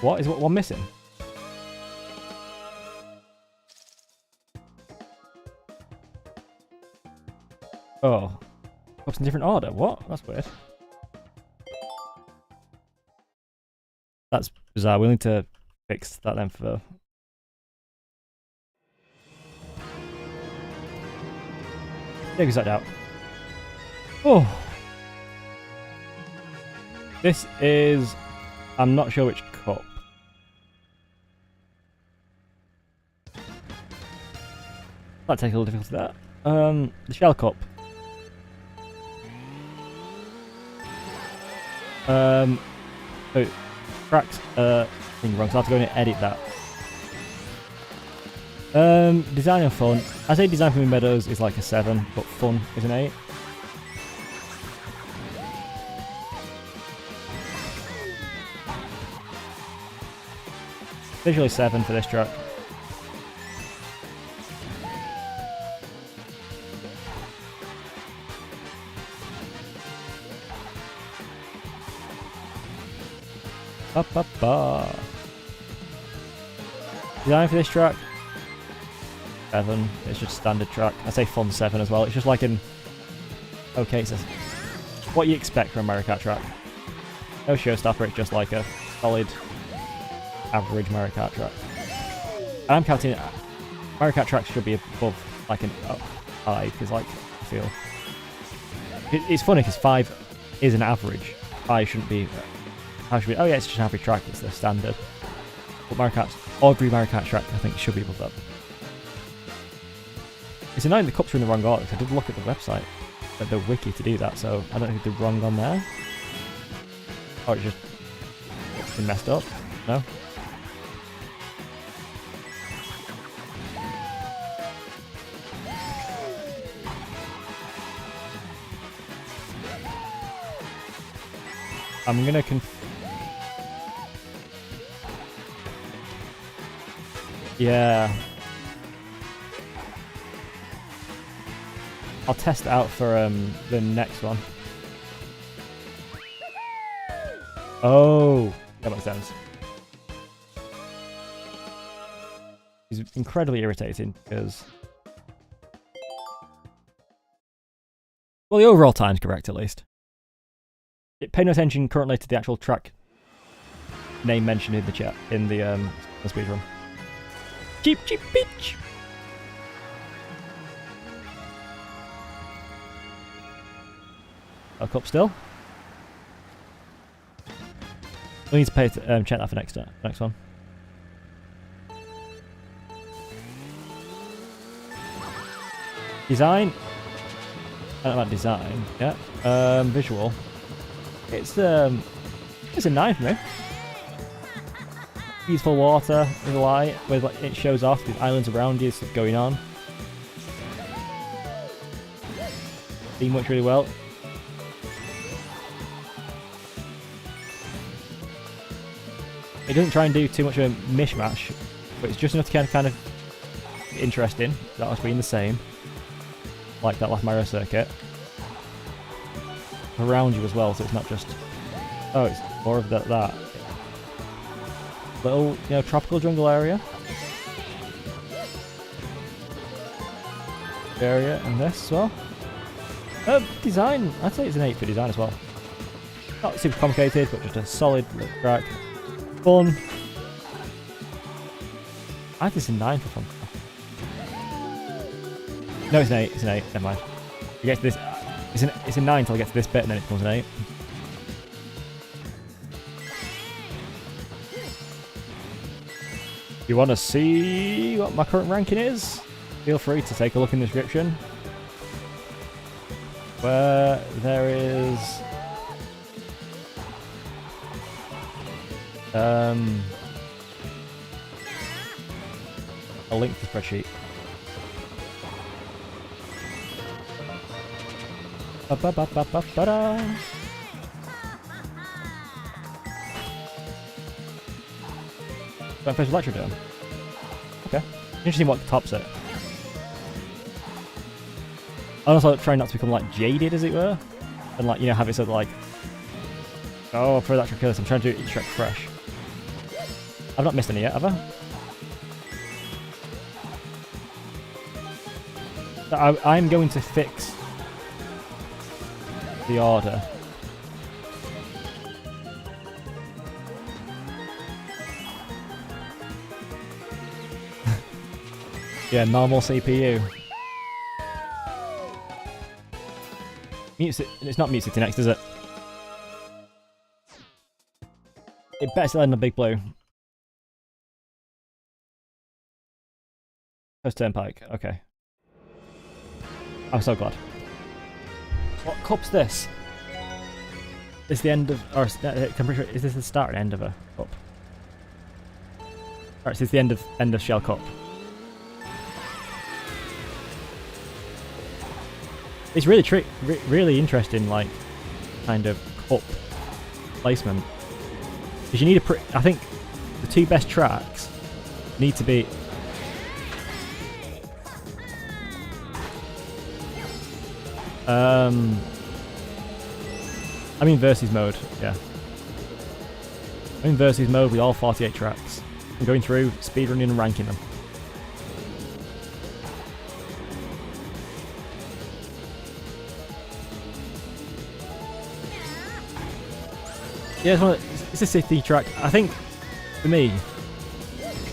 What is one missing? Oh, up in different order. What? That's weird. That's bizarre. We need to fix that then for. Figures that out. Oh, this is. I'm not sure which cup. That takes a little difficulty there. The shell cup. Oh, tracks thing wrong, so I have to go in and edit that. Design and fun. I say design for Meadows is like a 7, but fun is an 8. Visually 7 for this track. Ba-ba-ba. Design for this track 7. It's just standard track. I say fun 7 as well. It's just like an okay. It's a what you expect from a Mario Kart track. No showstopper, it's just like a solid, average Mario Kart track. And I'm counting Mario Kart tracks should be above like an 5, is like I feel. It's funny because 5 is an average. 5 shouldn't be. How should be? Oh yeah, it's just an average track. It's the standard. But Mario Kart, every Mario Kart track, I think should be above that. It's annoying the cups are in the wrong order. I did look at the website, at the wiki to do that, so I don't think they're wrong on there. Or it's just been messed up. No. I'm gonna yeah. I'll test it out for the next one. Oh, that makes sense. He's incredibly irritating because, well, the overall time's correct at least. Pay no attention currently to the actual track name mentioned in the chat in the speedrun. Cheap bitch. A cup still. We need to pay check that for next one. Design. I don't know about design. Yeah. Visual. It's a 9 for me. Peaceful water with light, with like, it shows off the islands around you, stuff going on. Theme works really well. It doesn't try and do too much of a mishmash, but it's just enough to kind of interesting. That was being the same, like that last Mario circuit. Around you as well, so it's not just, oh, it's more of that little, tropical jungle area and this as well. Design, I'd say it's an 8 for design as well. Not super complicated, but just a solid little track. Fun. I think it's a 9 for fun. No, it's an 8. It's an 8. Never mind. You get to this. It's a 9 until I get to this bit, and then it becomes an 8. If you want to see what my current ranking is, feel free to take a look in the description, where there is a link to the spreadsheet. First Electrodome. Okay. Interesting what tops it. I'm also trying not to become like jaded, as it were, and like have it sort of like, oh, for Electro Curse, I'm trying to do each track fresh. I've not missed any yet, have I? I'm going to fix the order. Yeah, normal CPU. It's not Mute City next, is it? It better still end on Big Blue. Coast Turnpike, okay. I'm so glad. What cup's this? Is the end of, or I'm pretty sure, is this the start and end of a cup? Alright, so it's the end of Shell Cup. It's really really interesting, like, kind of cup placement. Because you need I think the 2 best tracks need to be I mean versus mode, yeah. I'm in versus mode with all 48 tracks. I'm going through, speedrunning and ranking them. Yeah, it's a city track. I think, for me,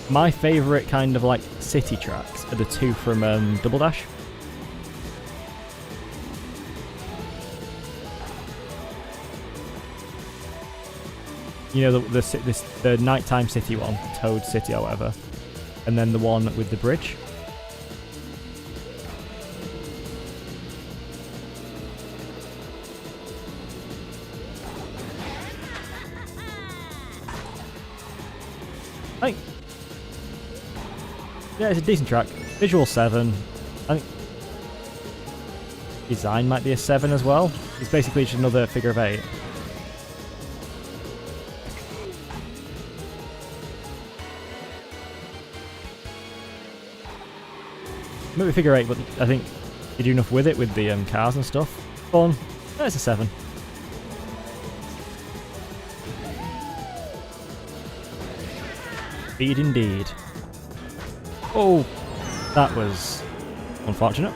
my favourite kind of like city tracks are the two from Double Dash. You know, the nighttime city one, Toad City or whatever, and then the one with the bridge. I think, yeah, it's a decent track. Visual 7. I think design might be a 7 as well. It's basically just another figure of 8. Maybe figure 8, but I think you do enough with it with the cars and stuff. Fun. Yeah, it's a 7. Speed indeed. Oh, that was unfortunate.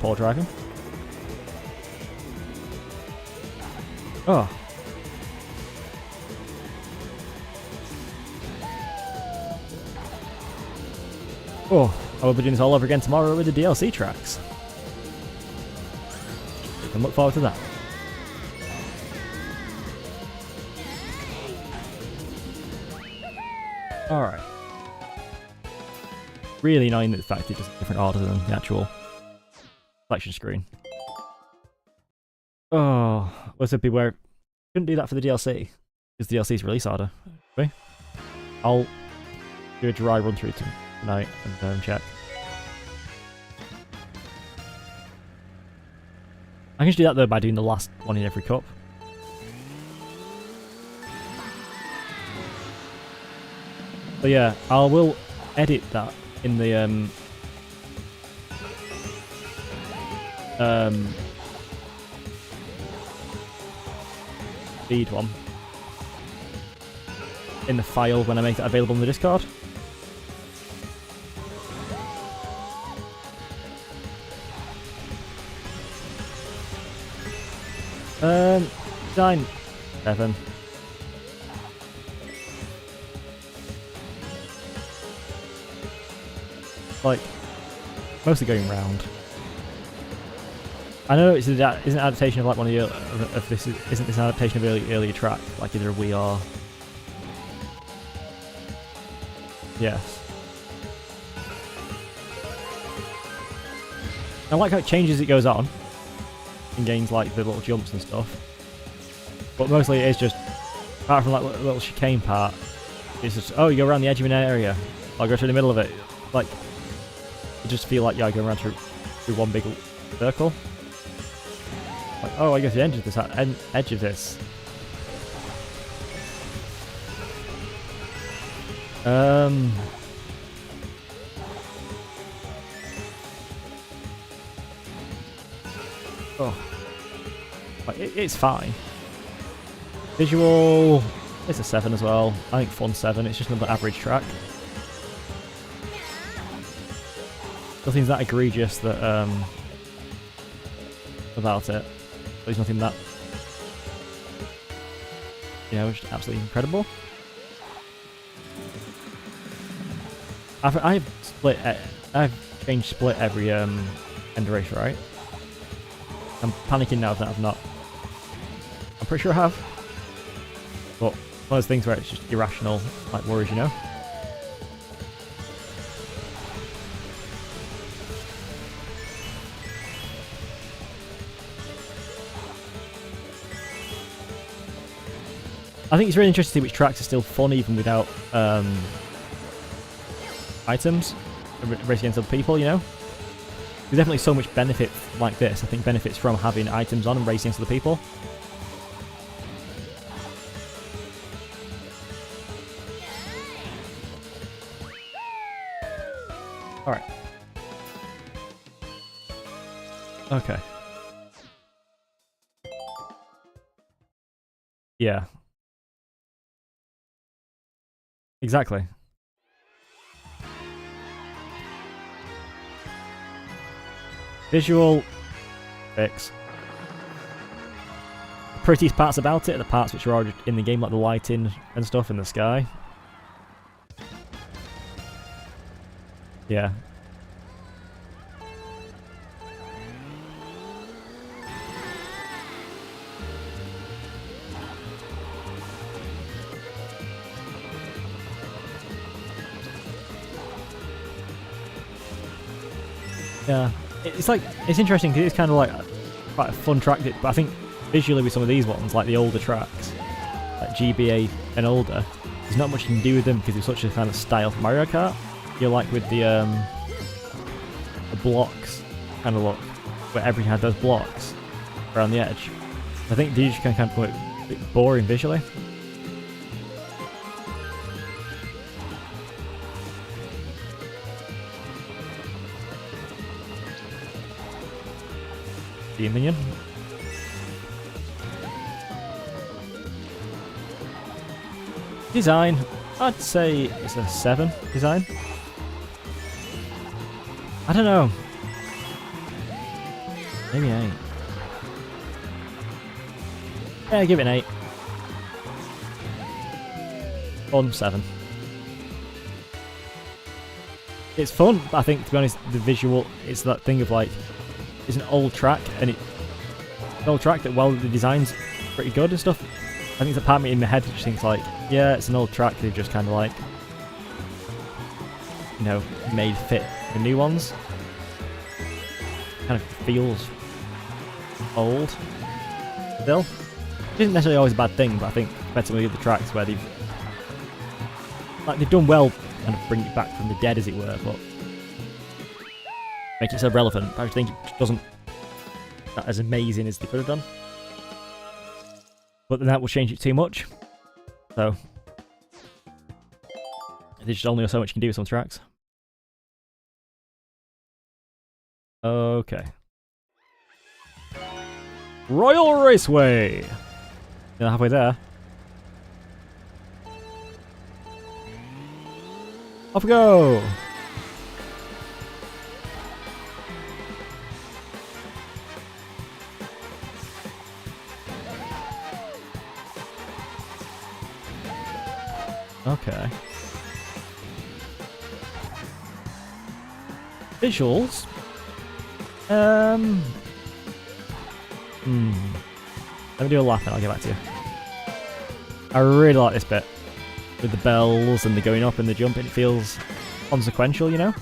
Poor driving. Oh. Oh, I will be doing this all over again tomorrow with the DLC tracks. You can look forward to that. Alright. Really annoying that the fact it does a different order than the actual selection screen. Oh, was it beware? Couldn't do that for the DLC because the DLC's release order. Okay. I'll do a dry run through tonight and check. I can just do that though by doing the last one in every cup. So yeah, I will edit that in the feed one in the file when I make that available in the Discord. Design 7. Like, mostly going round. I know it's isn't an adaptation of like one of the isn't this an adaptation of earlier track, like either a Wii or yes. I like how it changes as it goes on and gains like the little jumps and stuff. But mostly it is just, apart from like the little chicane part, it's just, oh, you go around the edge of an area, or go through the middle of it. Like, you just feel like you're going around through one big circle. Like, oh, I guess the edge of this. Oh, like, it's fine. Visual, it's a 7 as well. I think fun 7. It's just another average track. Nothing's that egregious that about it. There's nothing that, you know, just absolutely incredible. I've changed split every end race, right? I'm panicking now that I've not. I'm pretty sure I have. But one of those things where it's just irrational, like worries, you know? I think it's really interesting to see which tracks are still fun even without items, racing against other people, you know? There's definitely so much benefit like this, I think benefits from having items on and racing against other people. Alright. Okay. Yeah. Exactly. Visual 6. prettiest parts about it are the parts which are already in the game, like the lighting and stuff in the sky. Yeah. Yeah, it's like, it's interesting because it's kind of like quite a fun track, but I think visually with some of these ones, like the older tracks, like GBA and older, there's not much you can do with them because it's such a kind of style for Mario Kart. You're like with the blocks kind of look, where everything had those blocks around the edge. I think these can kind of look a bit boring visually. The minion. Design, I'd say it's a 7 design. I don't know. Maybe 8. Yeah, give it an 8. Fun 7. It's fun, but I think, to be honest, the visual, it's that thing of like, it's an old track, and it's an old track that, while the design's pretty good and stuff, I think it's a part of me in my head which thinks like, yeah, it's an old track, they've just kind of like, you know, made fit the new ones. Kind of feels old still. Which isn't necessarily always a bad thing, but I think compared to some of the other tracks where they've done well to kind of bring it back from the dead, as it were, but make it so relevant. But I just think it doesn't not as amazing as they could have done. But then that will change it too much. So there's just only so much you can do with some tracks. Okay. Royal Raceway! You're halfway there. Off we go! Okay. Visuals. Let me do a lap and I'll get back to you. I really like this bit. With the bells and the going up and the jumping, it feels consequential, you know?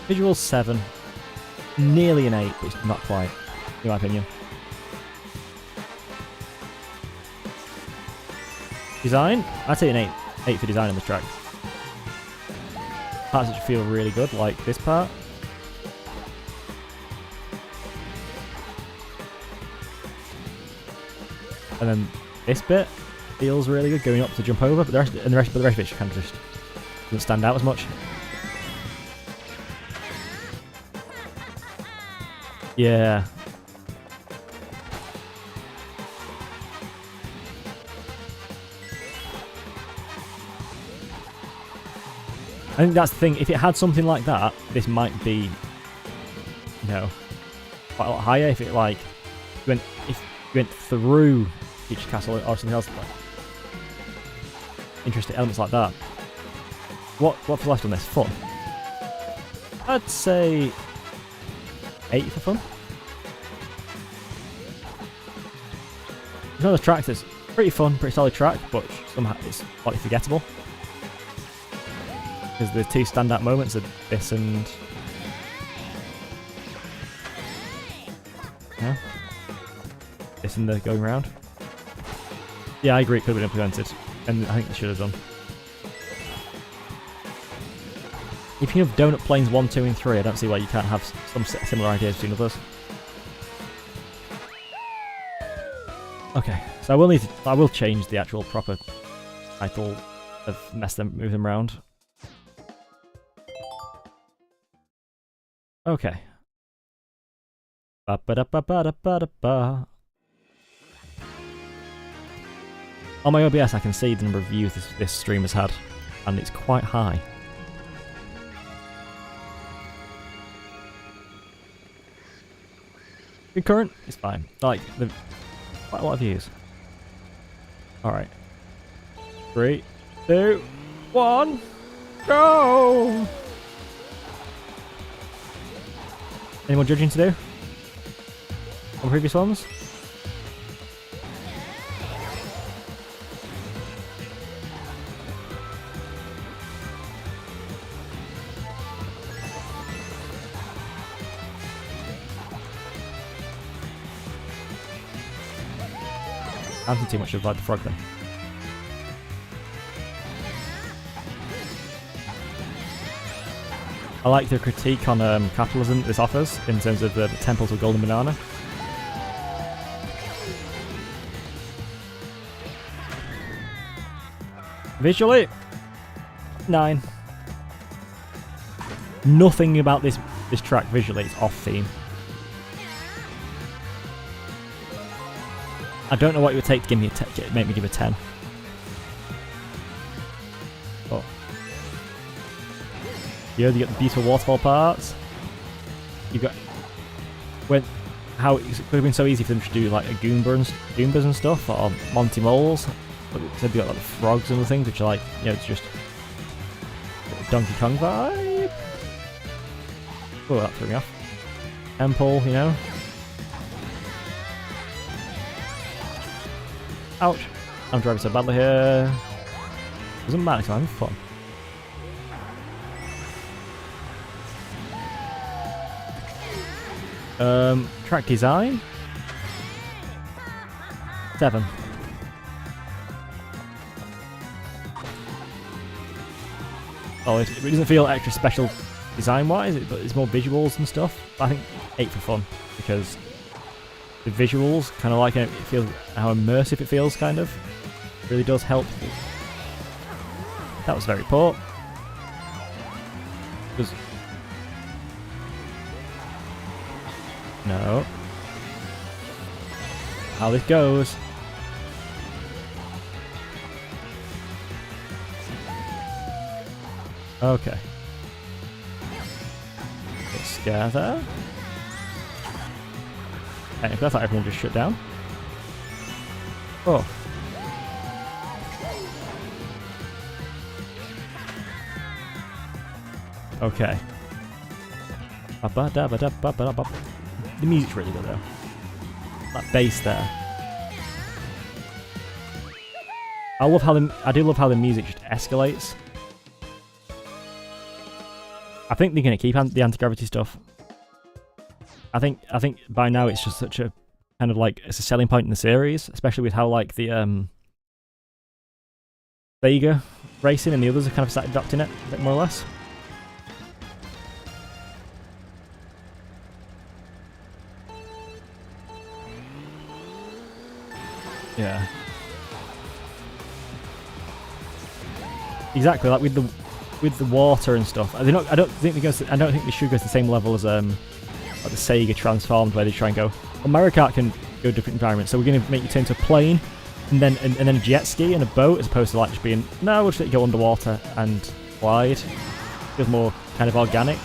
Visual 7. Nearly an 8, but it's not quite, in my opinion. Design? I'd say an 8. 8 for design on this track. Parts which feel really good, like this part. And then this bit feels really good, going up to jump over, but the rest of it kind of just doesn't stand out as much. Yeah. I think that's the thing. If it had something like that, this might be, you know, quite a lot higher. If it like went through each castle or something else, like interesting elements like that. What's left on this? Fun. I'd say 8 for fun. It's one of those tracks that's pretty fun, pretty solid track, but somehow it's slightly forgettable. Because the two standout moments are this and... yeah. This and the going round. Yeah, I agree, it could have been implemented. And I think they should have done. If you have donut planes 1, 2 and 3, I don't see why you can't have some similar ideas between others. Okay, so I will change the actual proper title of move them around. Okay. Ba ba da ba ba da ba da ba. On my OBS, I can see the number of views this stream has had, and it's quite high. Concurrent, it's fine. Like, quite a lot of views. Alright. 3, 2, 1, go! Any more judging to do? On previous ones? I haven't seen too much of like the frog then. I like the critique on capitalism this offers in terms of the temples of golden banana. Visually, 9. Nothing about this track visually is off theme. I don't know what it would take to give me make me give a 10. Oh. You got the beautiful waterfall parts. You got how it could have been so easy for them to do like a Goombas and stuff, or Monty Moles. But instead they got like the frogs and the things, which are like, you know, it's just a Donkey Kong vibe. Oh, that threw me off. Temple, you know. Ouch! I'm driving so badly here. Doesn't matter because I'm having fun. Track design. 7. Oh, it doesn't feel extra special design-wise, but it's more visuals and stuff. But I think 8 for fun because the visuals, kind of like it feels how immersive it feels, kind of really does help. That was very poor. No. How this goes. Okay. Let's gather. Technically, I thought everyone just shut down. Oh. Okay. The music's really good though. That bass there. I do love how the music just escalates. I think they're gonna keep the anti-gravity stuff. I think by now it's just such a kind of like it's a selling point in the series, especially with how like the Sega racing and the others are kind of started adopting it a bit more or less. Yeah. Exactly, like with the water and stuff. I don't think they should go to the same level as like the Sega Transformed, where they try and go, well, Mario Kart can go to different environments, so we're going to make you turn into a plane and then a jet ski and a boat, as opposed to like just being, no, we'll just let you go underwater and glide. Feels more kind of organic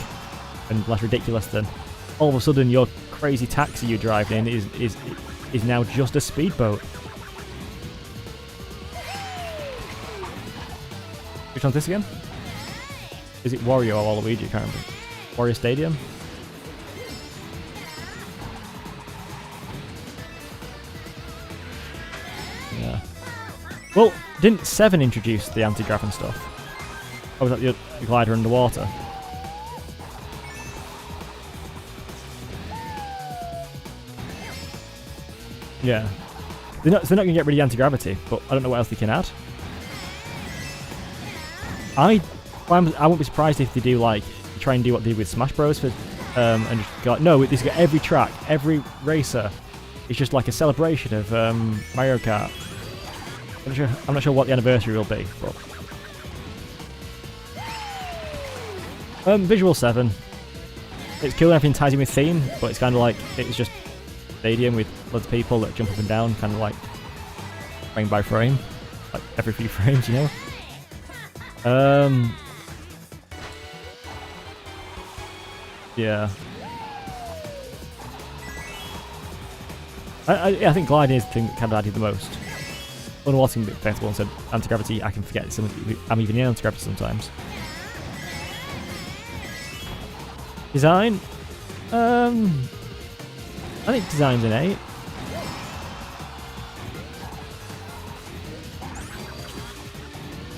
and less ridiculous than all of a sudden your crazy taxi you're driving is now just a speedboat. Which one's this again? Is it Wario or Waluigi? I can't remember. Wario Stadium? Yeah. Well, didn't 7 introduce the anti-grav and stuff? Or was that the glider underwater? Yeah. They're not going to get rid of the anti-gravity, but I don't know what else they can add. I won't be surprised if they do like try and do what they did with Smash Bros. For and just go like, no, this got every track, every racer. It's just like a celebration of Mario Kart. I'm not sure what the anniversary will be, but visual 7. It's cool and everything ties in with theme, but it's kind of like it's just a stadium with loads of people that jump up and down, kind of like frame by frame. like every few frames, you know. Yeah. I think gliding is the thing that kind of added the most. Underwater can be flexible, and so anti-gravity, I can forget I'm even in anti-gravity sometimes. Design? I think design's an 8.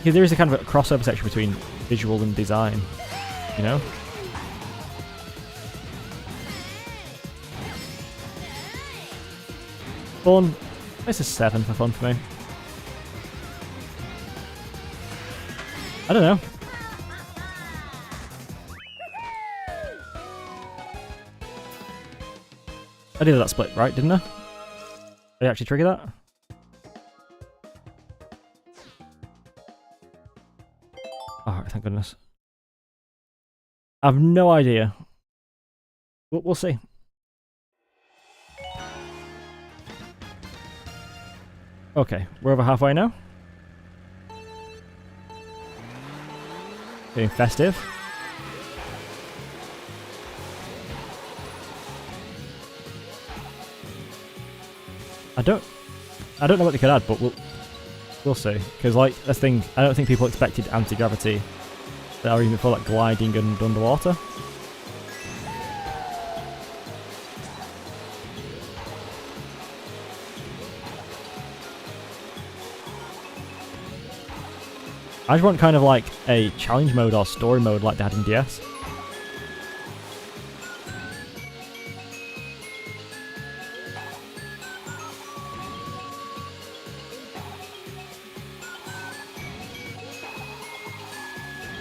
Yeah, there is a kind of a crossover section between visual and design, you know? Fun. It's a 7 for fun for me. I don't know. I did that split right, didn't I? Did I actually trigger that? Alright, thank goodness. I have no idea. We'll see. Okay, we're over halfway now. Getting festive. I don't know what they could add, but we'll see. Because like that's the thing, I don't think people expected anti-gravity or even for like gliding and underwater. I just want kind of like a challenge mode or story mode like they had in DS.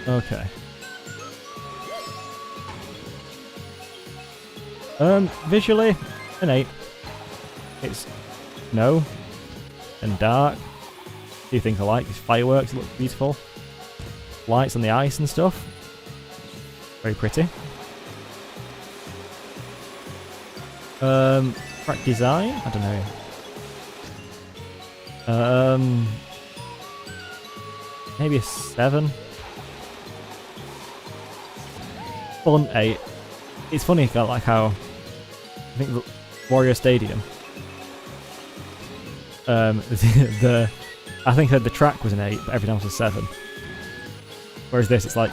Okay. Visually, an 8. It's snow and dark. A few things I like. These fireworks look beautiful. Lights on the ice and stuff. Very pretty. Track design? I don't know. Maybe a 7. Fun 8. It's funny like how I think Warrior Stadium. I think the track was an 8, but everything else was 7. Whereas this, it's like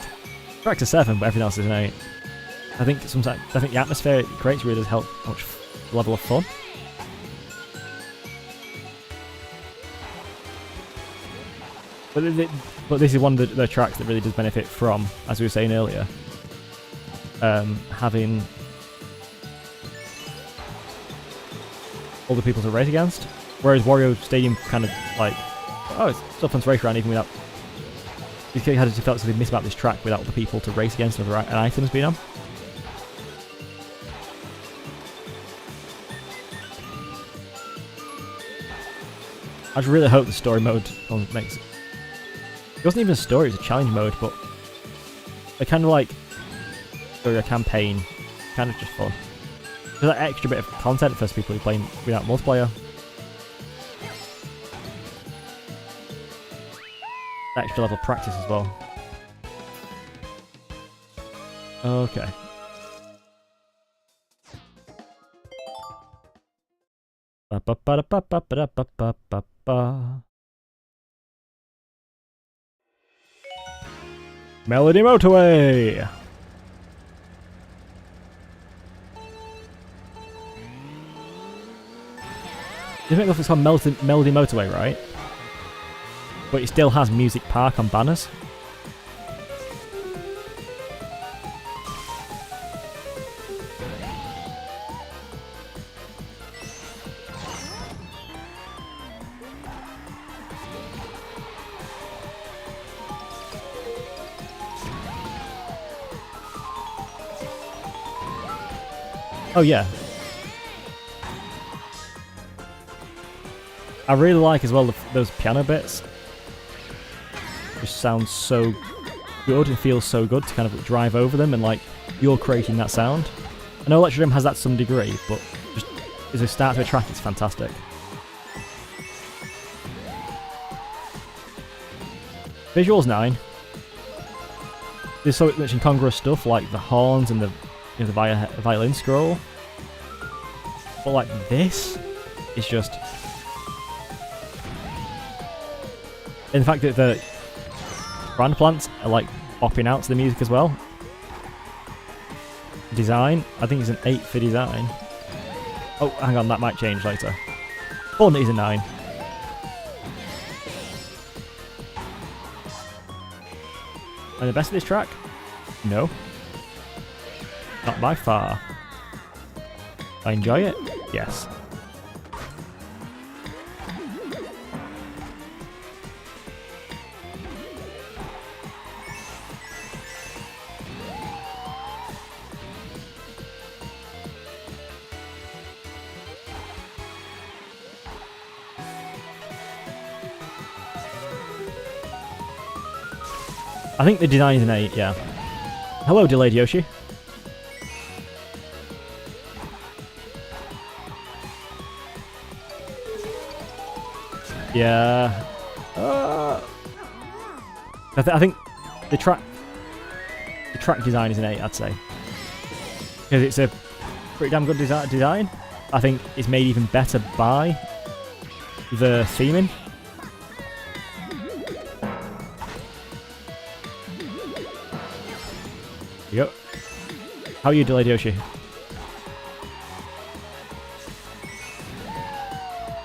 track's a 7, but everything else is an 8. I think the atmosphere it creates really does help much level of fun. But this is one of the tracks that really does benefit from, as we were saying earlier, having all the people to race against. Whereas Wario Stadium kind of like, oh, it's still fun to race around even without. You had to felt something miss about this track without the people to race against and items being on. I just really hope the story mode makes it. It wasn't even a story; it was a challenge mode, but they kind of like a campaign, kind of just fun. There's that extra bit of content for people who are playing without multiplayer. Extra level of practice as well. Okay. Melody Motorway! You think it's called Melody Motorway, right? But it still has Music Park on banners. Oh yeah. I really like as well those piano bits. Just sounds so good. It feels so good to kind of drive over them and like you're creating that sound. I know Electro Dream has that to some degree, but just as a start to a track, it's fantastic. Visuals 9. There's so much incongruous stuff like the horns and the the violin scroll. But like this is just... In the fact that the brand plants are like popping out to the music as well. Design, I think it's an 8 for design. Oh, hang on, that might change later. Fun is a 9. And the best of this track? No. Not by far. I enjoy it? Yes. I think the design is an 8, yeah. Hello, Delayed Yoshi. Yeah. I think the track design is an 8, I'd say. Because it's a pretty damn good design. I think it's made even better by the theming. Yep. How are you, Delayed Yoshi?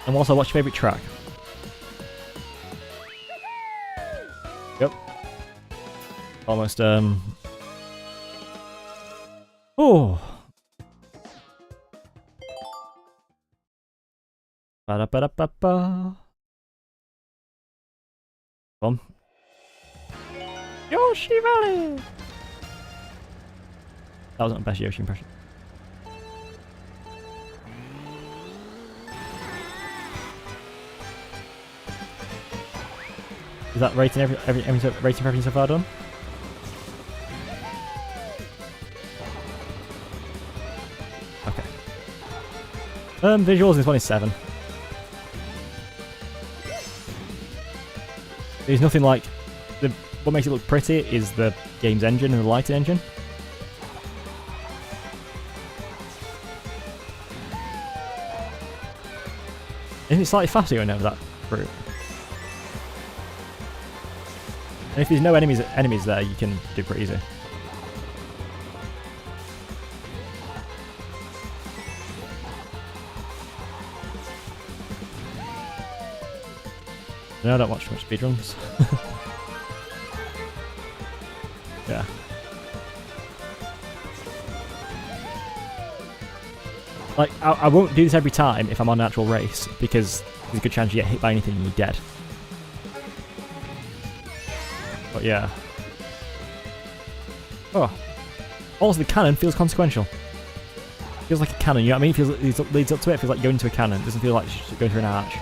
And also, what's your favourite track? Yep. Almost, Oh! Ba-da-ba-da-ba-ba. Come. Yoshi Valley! That wasn't the best Yoshi impression. Is that rating every rating for everything so far done? Okay. Visuals, this one is 7. There's nothing like what makes it look pretty is the game's engine and the lighting engine. Isn't it slightly faster going over that route? And if there's no enemies there, you can do pretty easy. No, I don't watch much speedruns. Yeah. Like, I won't do this every time if I'm on an actual race, because there's a good chance you get hit by anything and you're dead. But yeah. Oh. Also, the cannon feels consequential. Feels like a cannon, you know what I mean? It leads up to it, it feels like going into a cannon. It doesn't feel like going through an arch.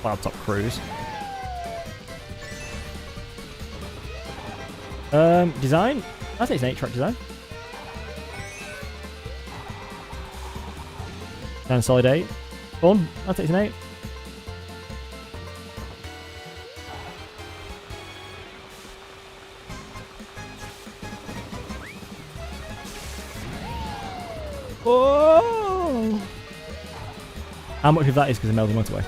Cloud Top Cruise. Design? I'd say it's an 8-track design. And solid 8. Fun? I'd say it's an 8. Oh! How much of that is because of Melbourne Motorway?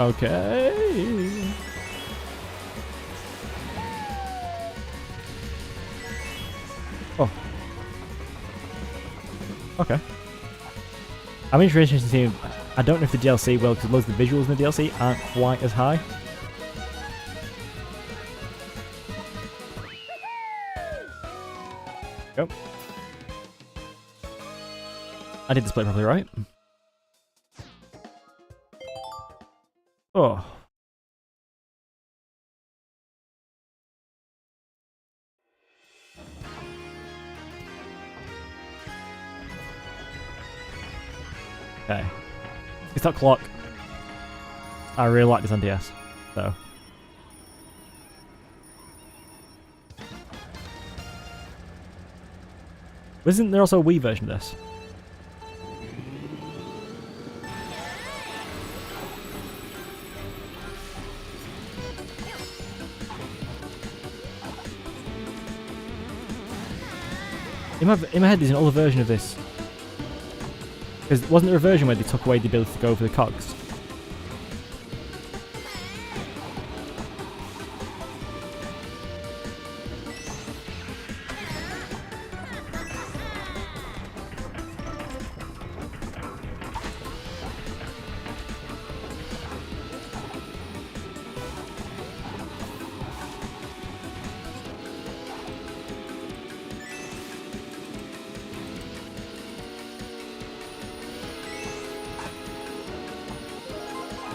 Okay. Oh. Okay. I'm interested to see. I don't know if the DLC will, because most of the visuals in the DLC aren't quite as high. Yep. I did the split properly, right? Oh. Okay. It's that clock. I really like this on DS, so. Isn't there also a Wii version of this? In my head, there's another version of this. Because wasn't there a version where they took away the ability to go over the cogs?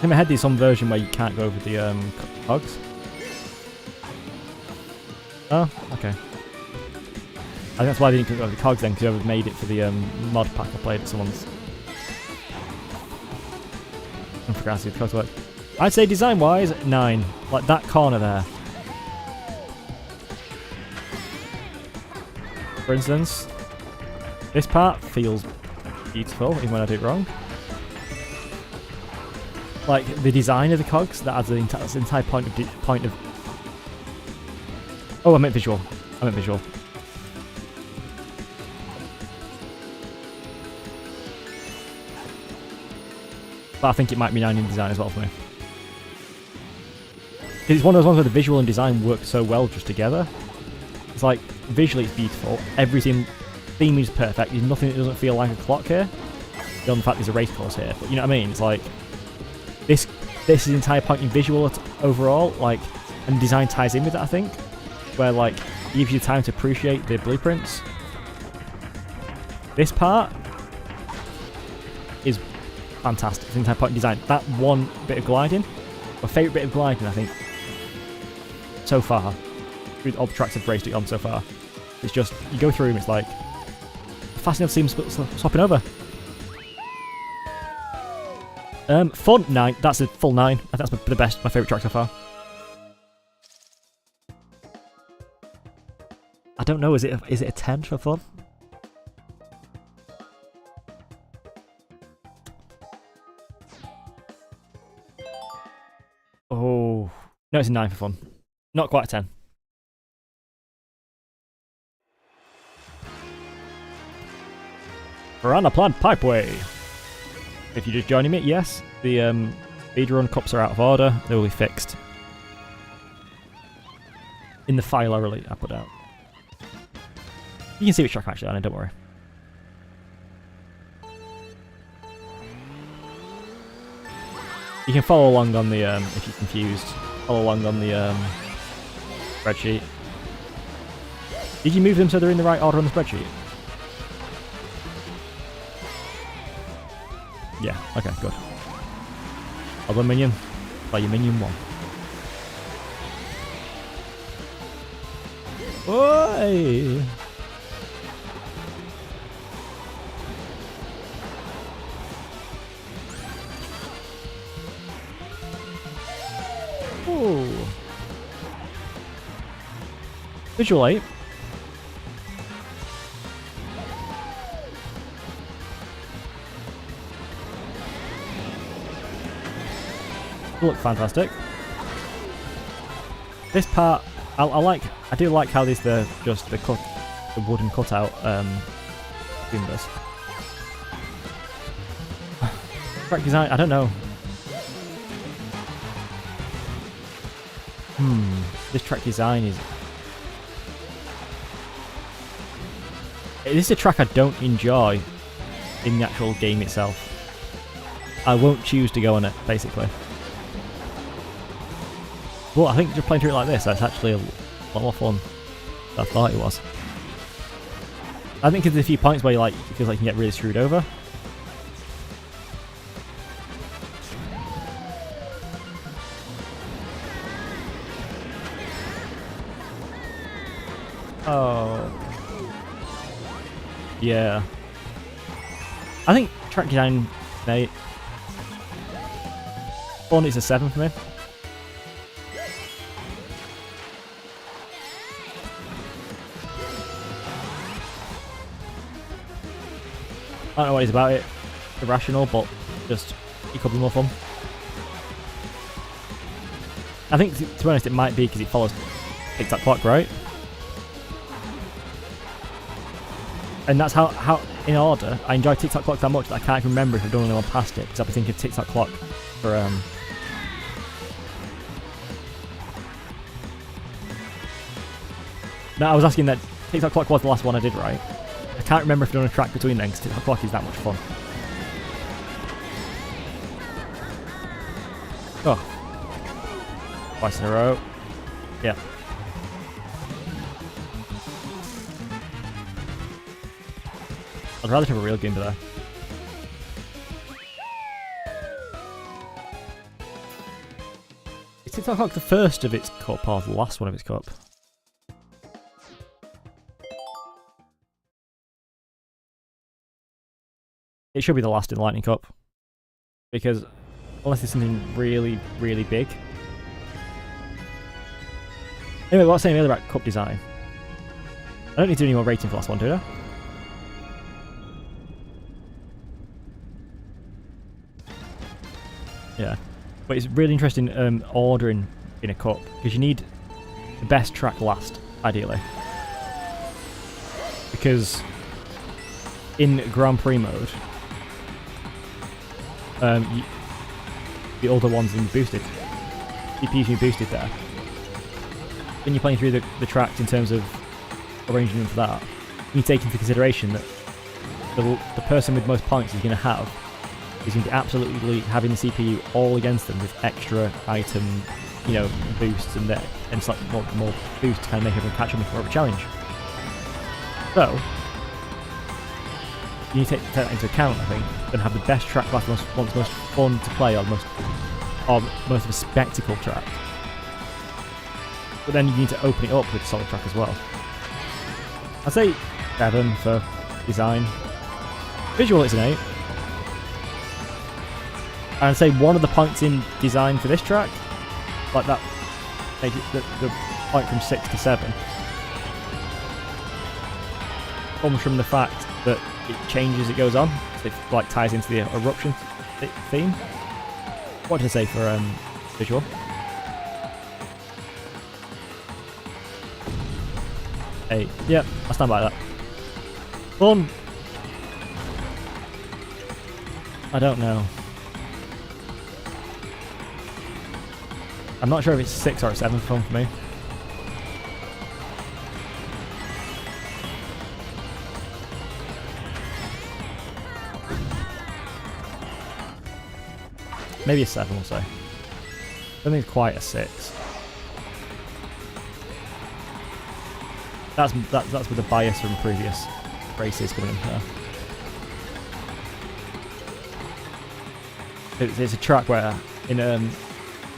In my head, there's some version where you can't go over the cogs. Oh, okay. I think that's why they didn't go over the cogs then, because whoever made it for the mod pack I played at someone's. I forgot how the cogs work. I'd say design-wise, 9. Like that corner there. For instance, this part feels beautiful, even when I do it wrong. Like the design of the cogs, that adds the entire point of. Oh, I meant visual. But I think it might be 9 in design as well for me. It's one of those ones where the visual and design work so well just together. It's like visually it's beautiful. Everything, theme is perfect. There's nothing that doesn't feel like a clock here. Beyond the fact there's a race course here, but you know what I mean. It's like. This is the entire point in visual overall, like, and design ties in with it, I think, where like it gives you time to appreciate the blueprints. This part is fantastic. The entire point in design. That one bit of gliding, my favourite bit of gliding, I think, so far, with all the tracks I've raced it on so far. It's just you go through and it's like fascinating to see them swapping over. Fun 9. That's a full 9. I think that's the best, my favourite track so far. I don't know. Is it a 10 for fun? Oh no, it's a 9 for fun. Not quite a 10. We're on a planned pipeway. If you're just joining me, yes, the Speedrun cups are out of order. They will be fixed in the file I put out. You can see which track I'm actually on, don't worry. You can follow along on the, if you're confused, follow along on the spreadsheet. Did you move them so they're in the right order on the spreadsheet? Yeah, okay, good. Other minion, play your minion 1. Oi! Ooh. Visual 8. Look fantastic. This part, I do like how this the wooden cutout doing this. Track design, I don't know. This track design is. This is a track I don't enjoy in the actual game itself. I won't choose to go on it, basically. But I think just playing through it like this, that's actually a lot more fun than I thought it was. I think there's a few points where it feels like you can get really screwed over. Oh. Yeah. I think track design, mate. Fun is a 7 for me. I don't know what it's about it. Irrational, but just it could be more fun. I think, to be honest, it might be because it follows Tic-Tac Clock, right? And that's how in order, I enjoy Tic-Tac Clock that much that I can't even remember if I've done anyone past it, because I've been thinking of Tic-Tac Clock for, No, I was asking that Tic-Tac Clock was the last one I did, right? I can't remember if I've done a track between them, because Tic-Tac Clock is that much fun. Oh. Twice in a row. Yeah. I'd rather have a real game there. Is Tic-Tac Clock the first of its cup or the last one of its cup? It should be the last in the Lightning Cup. Because unless there's something really, really big. Anyway, what I was saying earlier about cup design. I don't need to do any more rating for the last one, do I? Yeah. But it's really interesting ordering in a cup, because you need the best track last, ideally. Because in Grand Prix mode, the older ones in boosted, CPUs you boosted there. When you're playing through the tracks in terms of arranging them for that, you take into consideration that the person with most points is going to have is going to be absolutely having the CPU all against them with extra item, you know, boosts and slightly more boosts to kind of make everyone catch up for a challenge. So you need to take that into account, I think, and have the best track last, most fun to play, or most of a spectacle track. But then you need to open it up with a solid track as well. I'd say 7 for design. Visual, it's an 8. And I'd say one of the points in design for this track, like that, make it the point from 6 to 7, comes from the fact that it changes as it goes on. So it like ties into the eruption theme. What did I say for visual? Eight. Yep, I stand by that. Fun. I don't know. I'm not sure if it's 6 or a 7 fun for me. Maybe a 7, we'll say. I don't think it's quite a 6. That's with the bias from previous races coming in here. It's a track where, in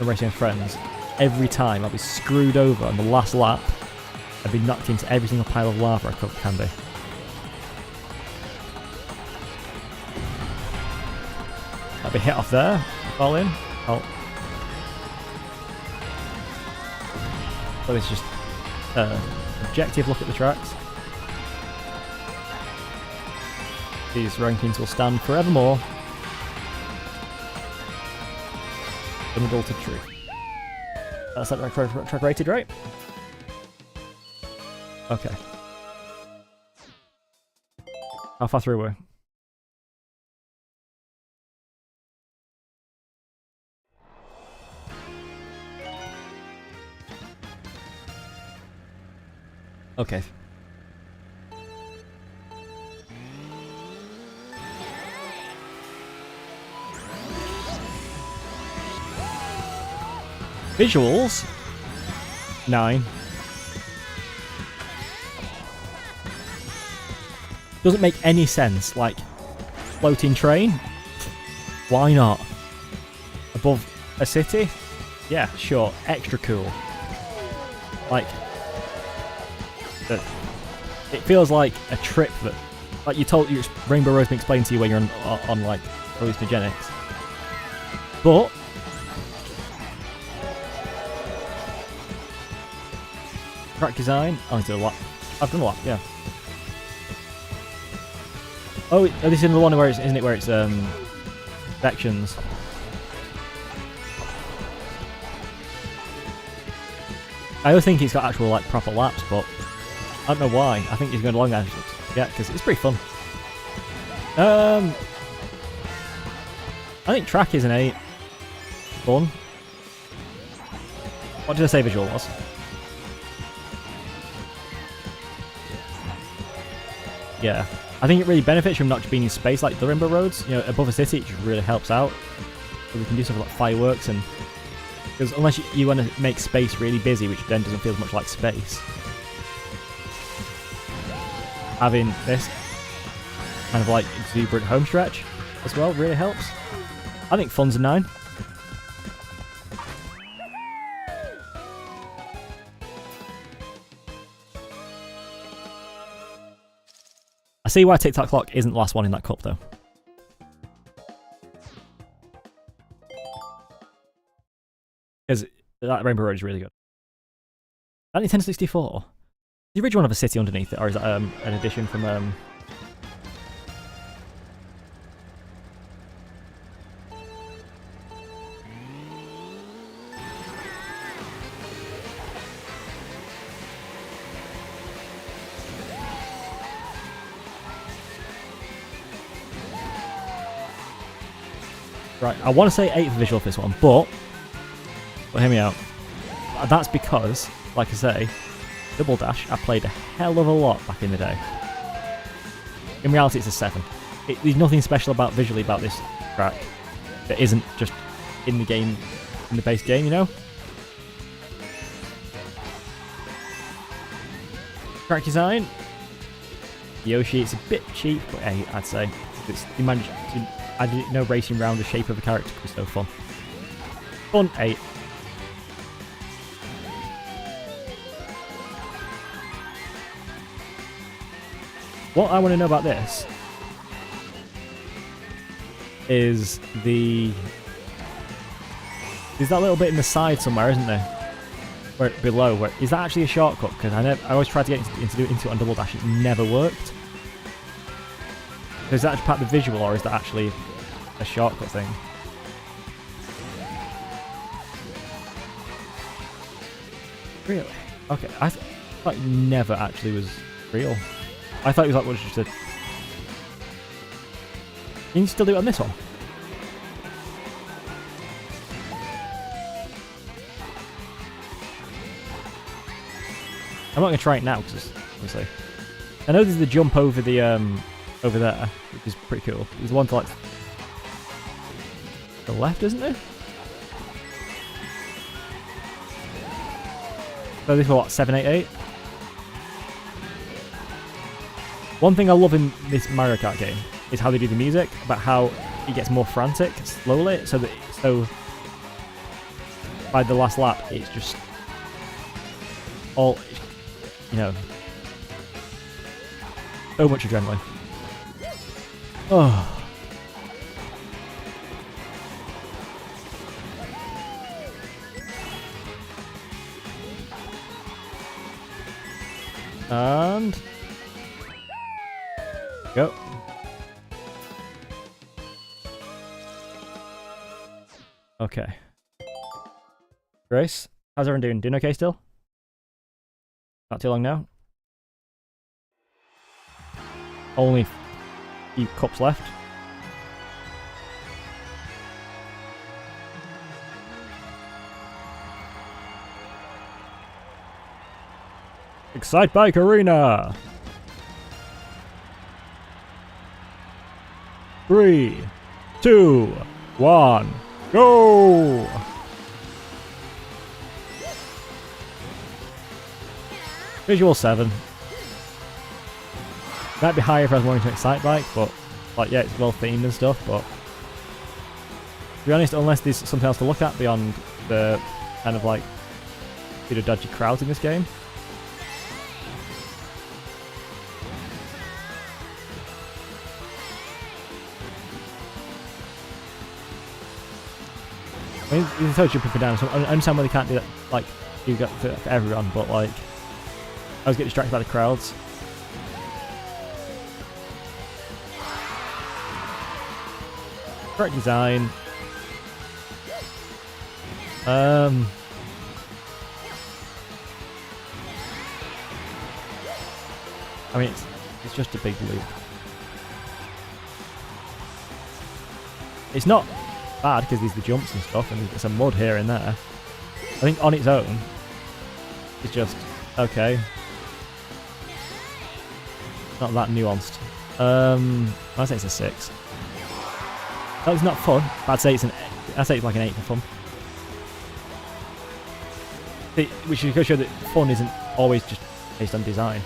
racing with friends, every time I'll be screwed over on the last lap, I'd be knocked into every single pile of lava I can be. I'll be hit off there, fall in. Oh. So it's just objective look at the tracks. These rankings will stand forevermore. Unadulterated truth. That's that track rated, right? Okay. How far through were we? Okay. Visuals 9. Doesn't make any sense. Like, floating train? Why not? Above a city? Yeah, sure. Extra cool. Like, it feels like a trip that, like Rainbow Road's been explained to you when you're on like hallucinogenics. But Track design. Oh, I did a lot. I've done a lot, yeah. Oh, this is the one where it's, isn't it, where it's sections. I always think it's got actual like proper laps, but I don't know why. I think it's going along there. Yeah, because it's pretty fun. I think track is an 8. Fun. What did I say visual was? Yeah. I think it really benefits from not just being in space like the Rainbow Roads. You know, above a city, it just really helps out. So we can do stuff like fireworks and... Because unless you want to make space really busy, which then doesn't feel as much like space. Having this kind of like exuberant home stretch as well really helps. I think fun's a 9. I see why TikTok Clock isn't the last one in that cup though. Because that Rainbow Road is really good. That Nintendo 64. The original one have a city underneath it, or is that an addition from Right, I want to say 8 for visual for this one, but hear me out. That's because, like I say, Double Dash I played a hell of a lot back in the day. In reality, it's a 7. There's nothing special visually about this track that isn't just in the game, in the base game, you know? Track design. Yoshi, it's a bit cheap, but hey, I'd say. You managed to add no racing around the shape of a character was so fun. Fun, 8. What I want to know about this is there's that little bit in the side somewhere, isn't there? Where below, is that actually a shortcut? Because I always tried to get into it on Double Dash, it never worked. So is that just part of the visual, or is that actually a shortcut thing? Really? Okay, I thought it never actually was real. I thought it was like just a... Can you still do it on this one? I'm not going to try it now, because obviously... I know there's the jump over the, over there, which is pretty cool. There's one to like... the left, isn't there? So this is what, 788? One thing I love in this Mario Kart game is how they do the music, about how it gets more frantic slowly, so by the last lap it's just all, you know, so much adrenaline. Oh. And go. Okay. Grace, how's everyone doing? Doing okay still? Not too long now. Only a few cups left. Excite Bike Arena! 3, 2, 1, go! Visual 7. Might be higher if I was more into Excite Bike, but like yeah, it's well themed and stuff, but to be honest, unless there's something else to look at beyond the kind of like bit of dodgy crowds in this game. I mean, you can totally jump up and down, so I understand why they can't do that, like, you got for everyone, but like, I was getting distracted by the crowds. Track design. I mean, it's just a big loop. It's not bad because there's the jumps and stuff, and there's some mud here and there. I think on its own, it's just okay. Not that nuanced. I'd say it's a 6. That was not fun. I'd say it's like an 8 for fun. Which should show that fun isn't always just based on design.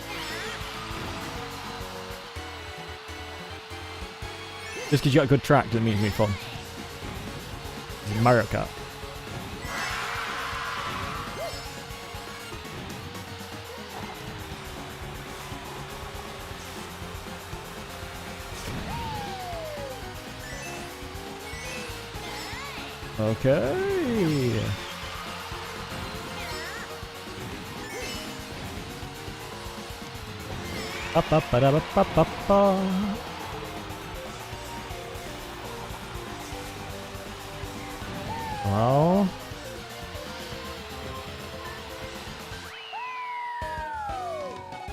Just because you got a good track doesn't mean it's going to be fun. It's Mario Kart. Okay. Ba ba ba da ba ba ba ba. Well.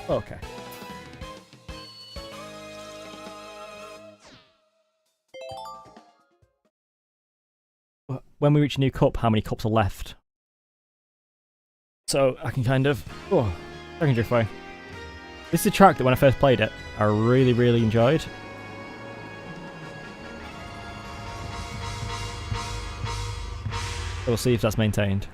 Okay. When we reach a new cup, how many cups are left? So I can kind of... Oh, Dragon Driftway. This is a track that when I first played it, I really, really enjoyed. So we'll see if that's maintained.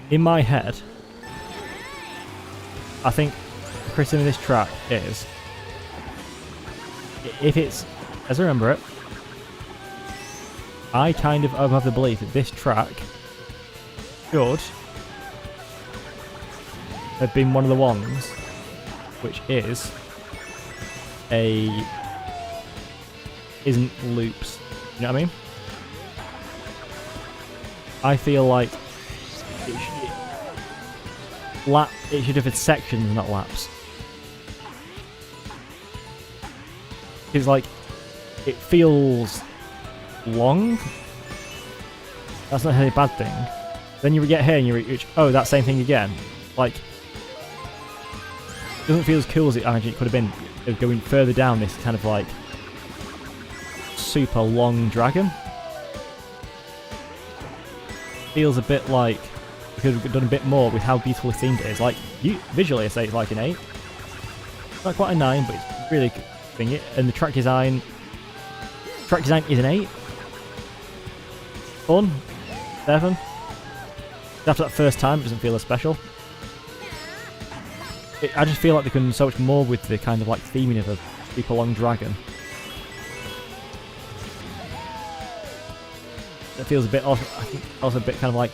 In my head, I think the criticism of this track is, if it's, as I remember it, I kind of have the belief that this track should have been one of the ones which isn't loops. You know what I mean? I feel like it should have had sections, not laps. It's like, it feels long. That's not a bad thing. Then you get here and you reach, oh, that same thing again. Like, it doesn't feel as cool as it actually could have been going further down this kind of like super long dragon. Feels a bit like we could have done a bit more with how beautifully themed it is. Like, visually I say it's like an 8. It's not quite a 9, but it's really thingy. And the track design is an 8. Fun, 7. After that first time, it doesn't feel as special. I just feel like they could do so much more with the kind of like theming of a super long dragon. It feels a bit off, I think also a bit kind of like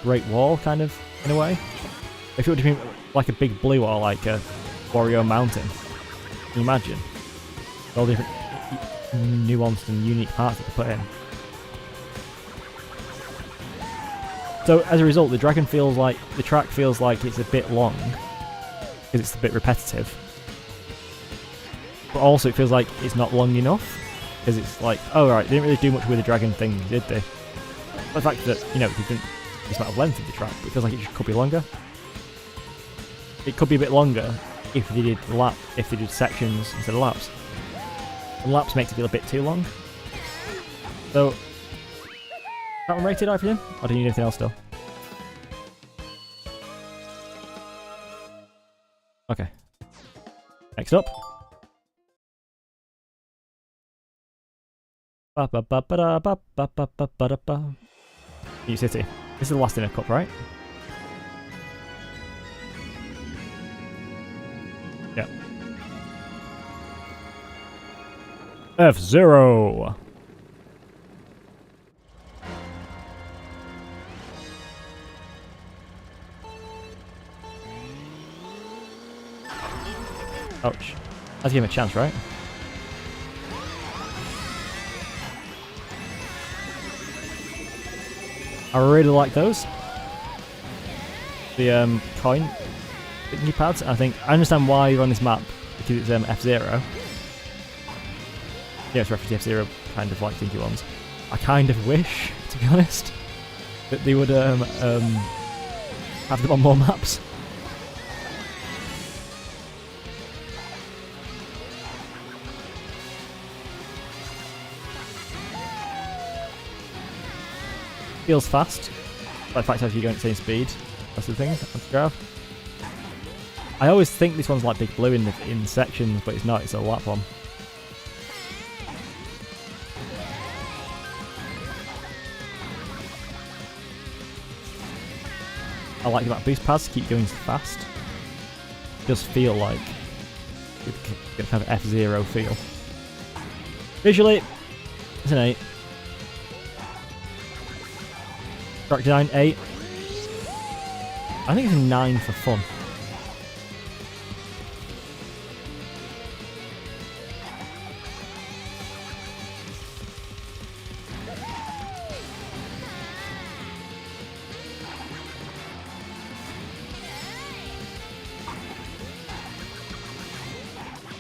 Great Wall kind of in a way. If it would have been like a big blue or like a Wario Mountain, can you imagine? All the different nuanced and unique parts that they put in. So as a result, the track feels like it's a bit long because it's a bit repetitive, but also it feels like it's not long enough because it's like, oh right, they didn't really do much with the dragon thing, did they? The fact that, you know, they didn't this amount of length of the track, but it feels like it could be longer. It could be a bit longer if they did sections instead of laps. And laps makes it feel a bit too long. So, that one rated, I presume? Or do you need anything else still? Okay. Next up. New City. This is the last in a cup, right? Yeah. F-Zero! Ouch. Let's give him a chance, right? I really like those. The coin thingy pads. I understand why you're on this map because it's F-Zero. Yeah, it's reference F-Zero kind of like thingy ones. I kind of wish, to be honest, that they would have them on more maps. Feels fast. By the fact that you're going at the same speed. That's the thing. Let's grab. I always think this one's like Big Blue in sections, but it's not. It's a lap one. I like that boost pads to keep going fast. It does feel like it's kind of F-Zero feel. Visually, it's an 8. Track design 8. I think it's a 9 for fun.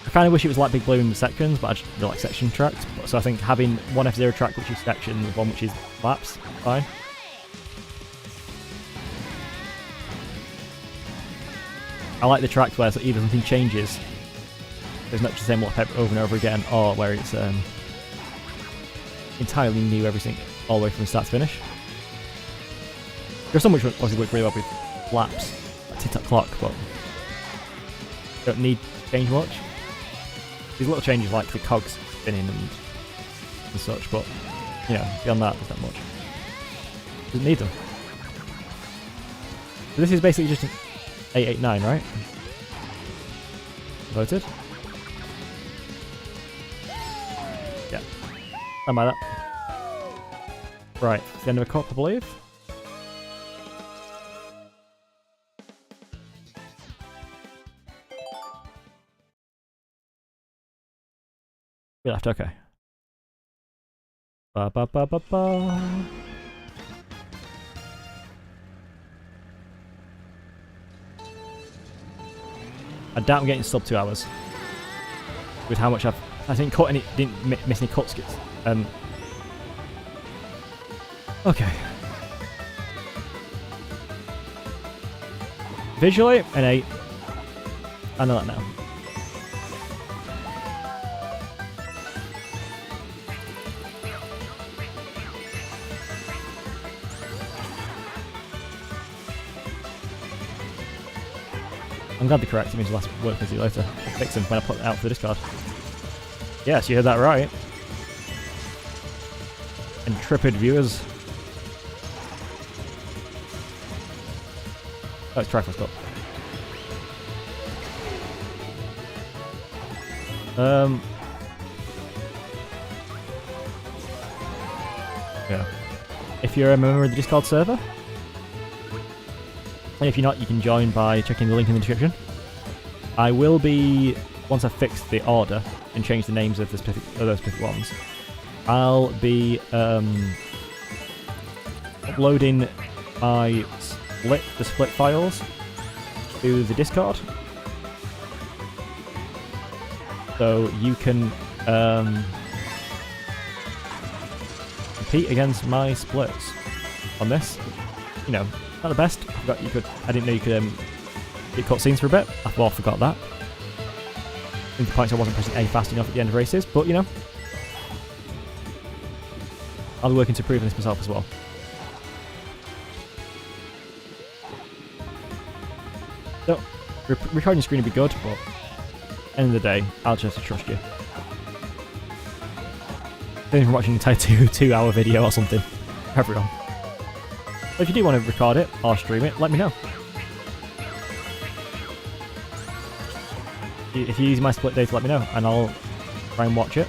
I kind of wish it was like Big Blue in the sections, but I just really like section tracks. So I think having one F-Zero track which is section, one which is laps, fine. I like the tracks where either something changes, there's not just the same lap over and over again, or where it's entirely new everything, all the way from start to finish. There's so much obviously work really well with laps, like tick-tock clock, but don't need to change much. These little changes like the cogs spinning and such, but you know, beyond that, there's not much. Doesn't need them. So this is basically just an 889, right? Voted? Yeah. Stand by that. Right, it's the end of a cup, I believe. We left, okay. Ba ba ba ba ba. I doubt I'm getting sub 2 hours. With how much I didn't cut any, didn't miss any cut skits. Okay. Visually, an 8. I know that now. I'm glad they're correct. It means less work with you later. I'll fix them when I put it out for the discard. Yes, you heard that right. Intrepid viewers. Let's try first up. Yeah. If you're a member of the Discord server, and if you're not, you can join by checking the link in the description. I will be, once I've fixed the order and changed the names of those specific ones, I'll be uploading the split files to the Discord. So you can compete against my splits on this. You know, not the best. I didn't know you could get cutscenes for a bit. I forgot that. I think the points I wasn't pressing A fast enough at the end of races, but you know, I'll be working to improve this myself as well. So, recording screen would be good, but end of the day, I'll just have to trust you. Thanks for watching an entire 2-hour video or something. Everyone. But if you do want to record it or stream it, let me know. If you use my split data, let me know, and I'll try and watch it.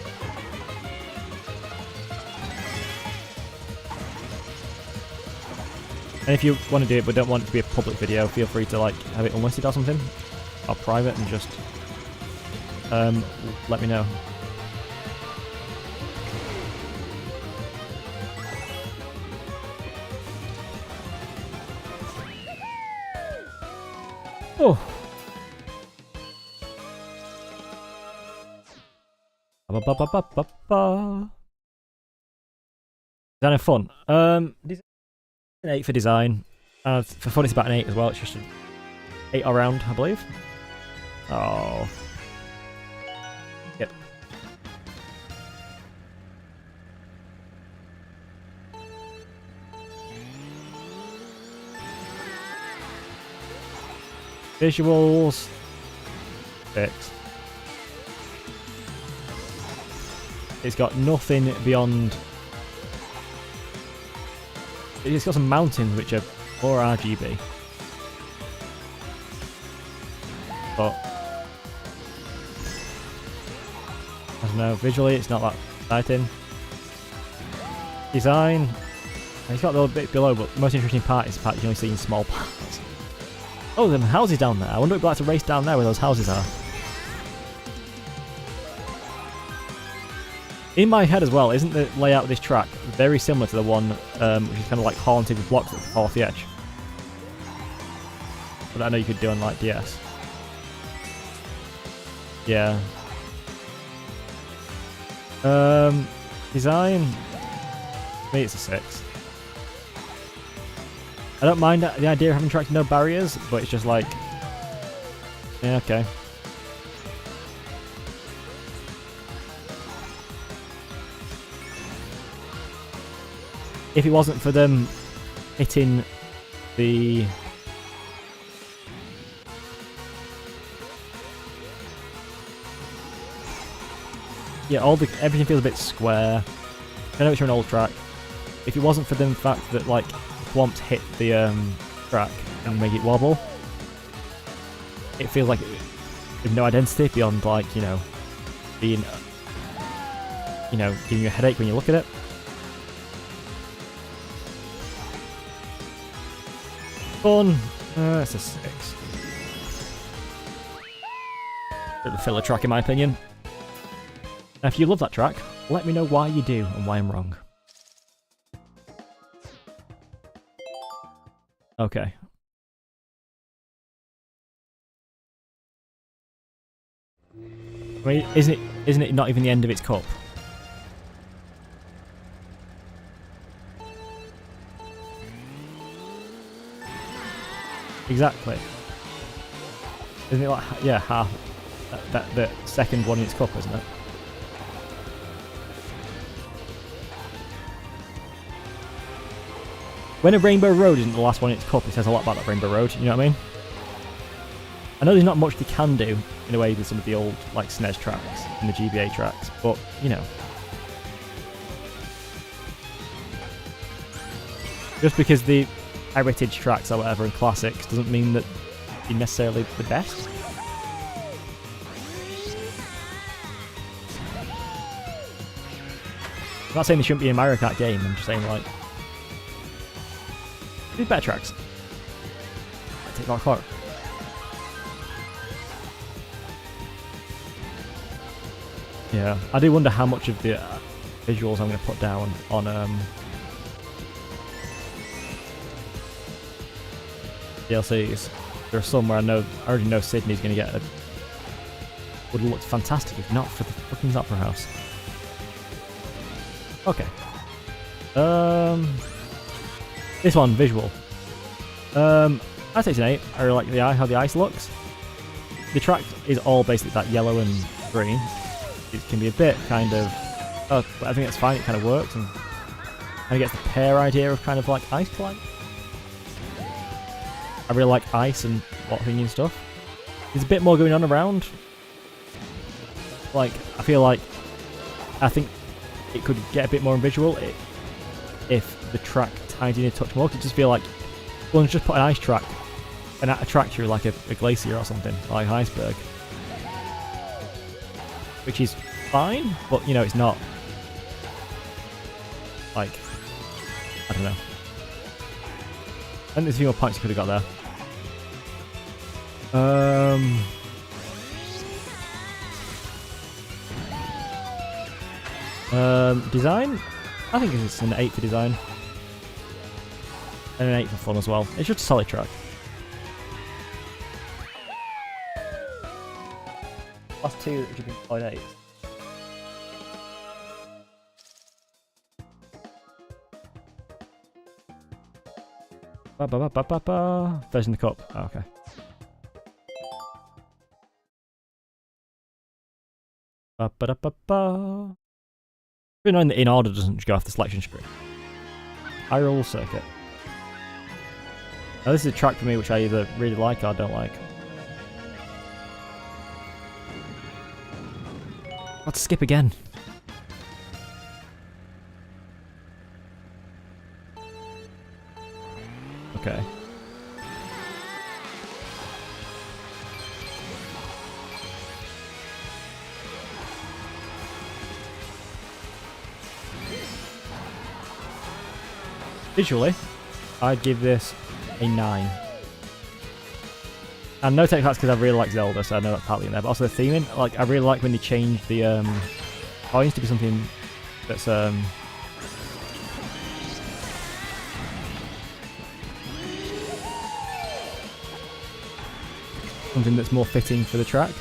And if you want to do it but don't want it to be a public video, feel free to like have it unlisted or something, or private, and just let me know. Oh. Design of fun. An 8 for design. For fun, it's about an 8 as well. It's just an 8 all round, I believe. Oh. Yep. Visuals. 6. It's got nothing beyond. It's got some mountains which are more RGB. But I don't know, visually it's not that exciting. Design. It's got a little bit below, but the most interesting part is the part you can only see in small parts. Oh, there are houses down there. I wonder if we'd like to race down there where those houses are. In my head as well, isn't the layout of this track very similar to the one which is kind of like haunted with blocks that fall off the edge? But I know you could do on like DS. Yeah. Design. For me, it's a 6. I don't mind the idea of having tracks with no barriers, but it's just like, yeah, okay. If it wasn't for them hitting the everything feels a bit square. I know it's an old track. If it wasn't for the fact that like clumps hit the track and make it wobble, it feels like with no identity beyond like, you know, being, you know, giving you a headache when you look at it. Fun. It's a 6. Bit of a filler track in my opinion. Now, if you love that track, let me know why you do and why I'm wrong. Okay. I mean, isn't it not even the end of its cup? Exactly. Isn't it like, yeah, half that the second one in its cup, isn't it? When a Rainbow Road isn't the last one in its cup, it says a lot about that Rainbow Road, you know what I mean? I know there's not much they can do, in a way, with some of the old, like, SNES tracks and the GBA tracks, but, you know. Just because the heritage tracks or whatever and classics doesn't mean that they're necessarily the best. I'm not saying they shouldn't be a Mario Kart game, I'm just saying, like, do better tracks. I take that Kart. Yeah, I do wonder how much of the visuals I'm going to put down on DLCs. There are some where I already know Sydney's going to get would have looked fantastic if not for the fucking Opera House. Okay. This one, visual. I'd say it's an 8. I really like how the ice looks. The track is all basically that yellow and green. It can be a bit kind of, but I think that's fine. It kind of works and kind of gets the pair idea of kind of like ice climb. I really like ice and water thingy and stuff. There's a bit more going on around. Like, I think it could get a bit more in visual if the track tied in a touch more. It just feel like, well, just put an ice track, a track through like a glacier or something, like an iceberg. Which is fine, but you know, it's not like, I don't know. I think there's a few more points you could have got there. Design? I think it's an 8 for design. And an 8 for fun as well. It's just a solid track. Last two that should be 0.8. First in the cup. Oh, okay. Pretty annoying that in order doesn't go off the selection screen. Hyrule Circuit. Now this is a track for me which I either really like or don't like. Let's skip again. Okay. Visually, I'd give this a 9. And no take that's because I really like Zelda, so I know that's partly in there. But also the theming, like I really like when they change the coins to be something that's something that's more fitting for the track.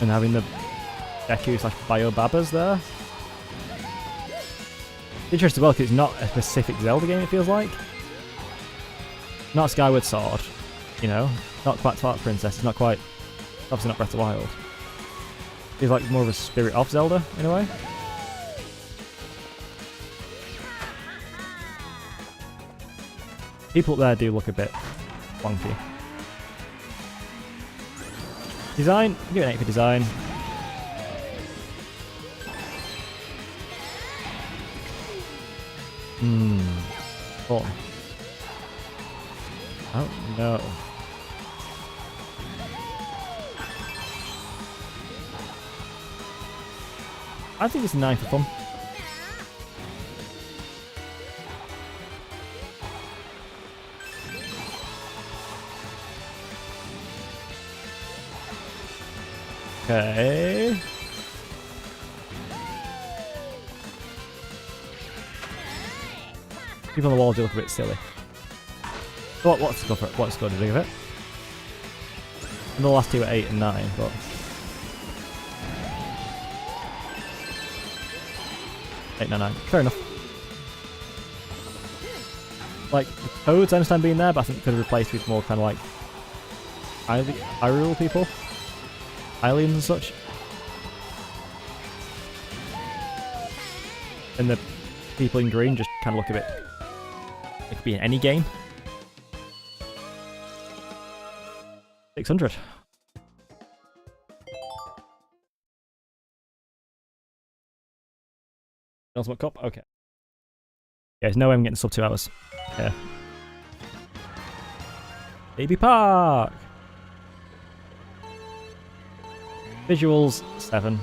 And having the Deku / Biobabas there. Interesting as well because it's not a specific Zelda game, it feels like. Not Skyward Sword, you know. Not quite Twilight Princess, it's not quite... Obviously not Breath of the Wild. Feels like more of a spirit of Zelda, in a way. People up there do look a bit wonky. Design, give it an 8 for design. Fun. Oh no. I think it's a 9 for fun. Okay. People on the wall do look a bit silly. What's the score to do with it? And the last two are 8 and 9, but... Eight, 9, 9. Fair enough. Like, the Toads I understand being there, but I think could have replaced with more kind of like... Hyrule people? Aliens and such. And the people in green just kind of look a bit... It could be in any game. 600. Ultimate Cup? Okay. Yeah, there's no way I'm getting sub 2 hours. Yeah. Baby Park! Visuals, 7.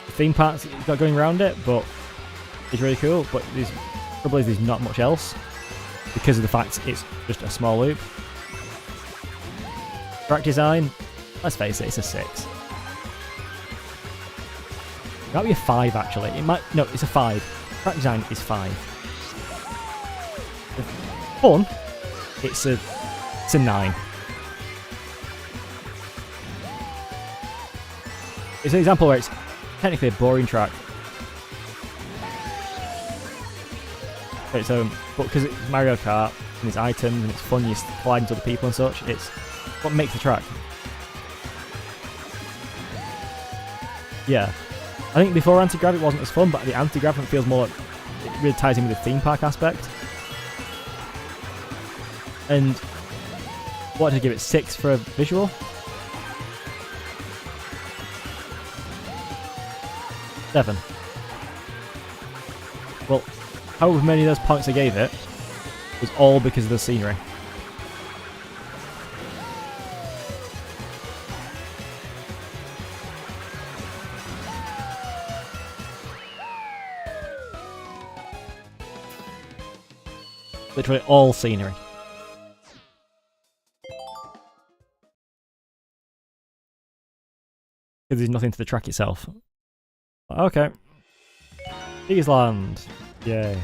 The theme parks you've got going around it, but it's really cool, but there's probably there's not much else because of the fact it's just a small loop. Track design, let's face it, it's a 6. It might be a 5 actually. It might no, it's a 5. Track design is 5. The fun, it's a 9. It's an example where it's technically a boring track. But because it's Mario Kart and it's items and it's fun, you collide into other people and such, it's what makes the track. Yeah. I think before Anti-Grav it wasn't as fun, but the Anti-Grav feels more like it really ties in with the theme park aspect. And what did I give it? 6 for a visual? 7. Well, however many of those points I gave it was all because of the scenery. Literally all scenery. Because there's nothing to the track itself. Okay. Island. Yay.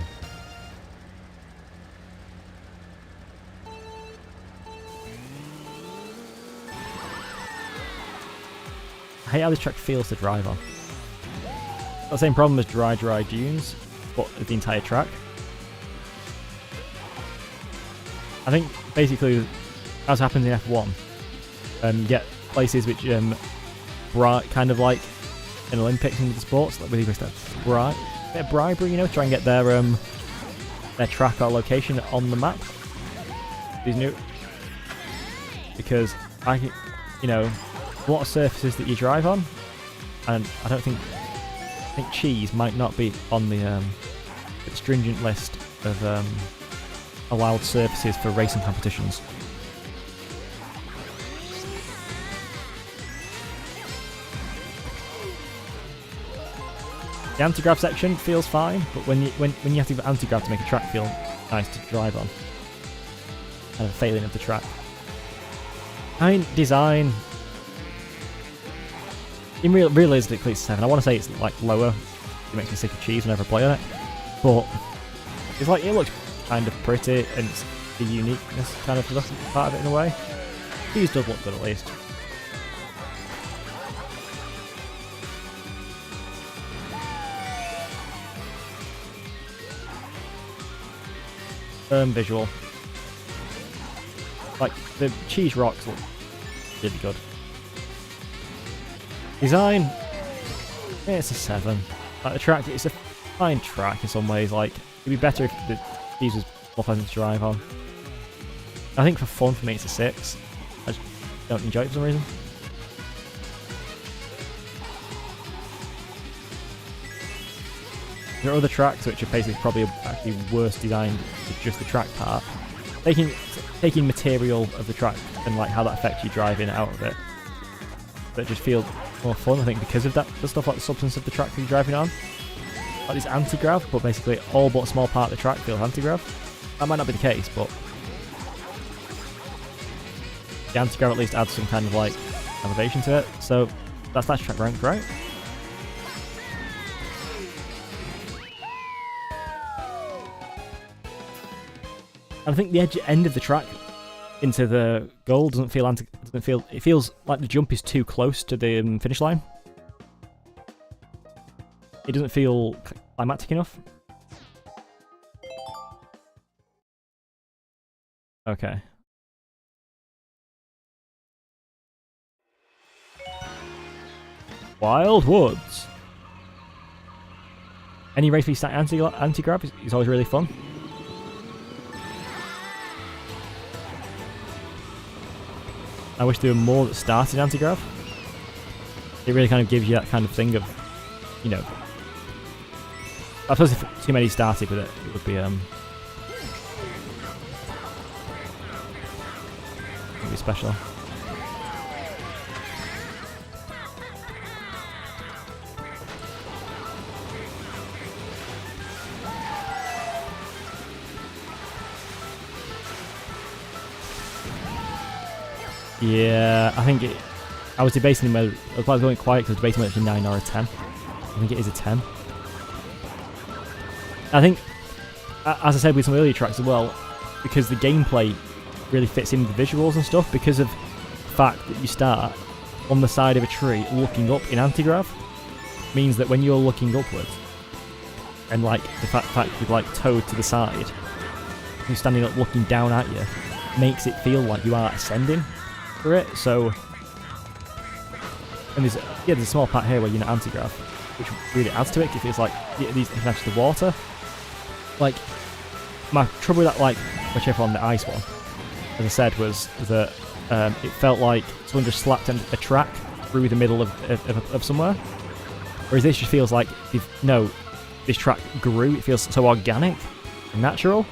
hate how this track feels to drive on. It's got the same problem as dry dunes, but the entire track. I think basically, as happens in F1, you get places which kind of like in Olympics and the sports, like with a bit of bribery, you know, try and get their track or location on the map. These new, because you know, a lot of surfaces that you drive on, and I think cheese might not be on the stringent list of allowed surfaces for racing competitions. The anti-grav section feels fine, but when you have to have anti-grav to make a track feel nice to drive on, kind of failing of the track. I mean, design. In realistically, it's 7. I want to say it's like lower. It makes me sick of cheese whenever I play on it, but it's like it looks kind of pretty, and it's the uniqueness kind of looks part of it in a way. Cheese does look good at least. Visual. Like, the cheese rocks look really good. Design, yeah, it's a 7. Like, the track, it's a fine track in some ways. Like, it'd be better if the cheese was more pleasant to drive on. I think for fun, for me, it's a 6. I just don't enjoy it for some reason. There are other tracks which are basically probably actually worse designed to just the track part. Taking material of the track and like how that affects you driving out of it, that just feel more fun, I think, because of that. The stuff like the substance of the track you're driving on, like this anti-grav, but basically all but a small part of the track feels anti-grav. That might not be the case, but the anti-grav at least adds some kind of like elevation to it. So that's that track ranked, right? I think the end of the track into the goal it feels like the jump is too close to the finish line. It doesn't feel climactic enough. Okay. Wild Woods. Any race where you start anti-grab is always really fun. I wish there were more that started anti-grav. It really kind of gives you that kind of thing of, you know, I suppose if too many started with it, it would be special. Yeah, I think I was debating whether I was going quiet because I was debating whether it's a 9 or a 10. I think it is a 10. I think, as I said with some earlier tracks as well, because the gameplay really fits in with the visuals and stuff, because of the fact that you start on the side of a tree looking up in anti-grav, means that when you're looking upwards, and like the fact you're like towed to the side, you're standing up looking down at you, makes it feel like you are ascending for it. So, and there's a small part here where you're in anti-grav, which really adds to it. It feels like these connects to the water. Like, my trouble with that, like, whichever on the ice one, as I said, was that it felt like someone just slapped a track through the middle of somewhere. Whereas this just feels like, this track grew. It feels so organic and natural.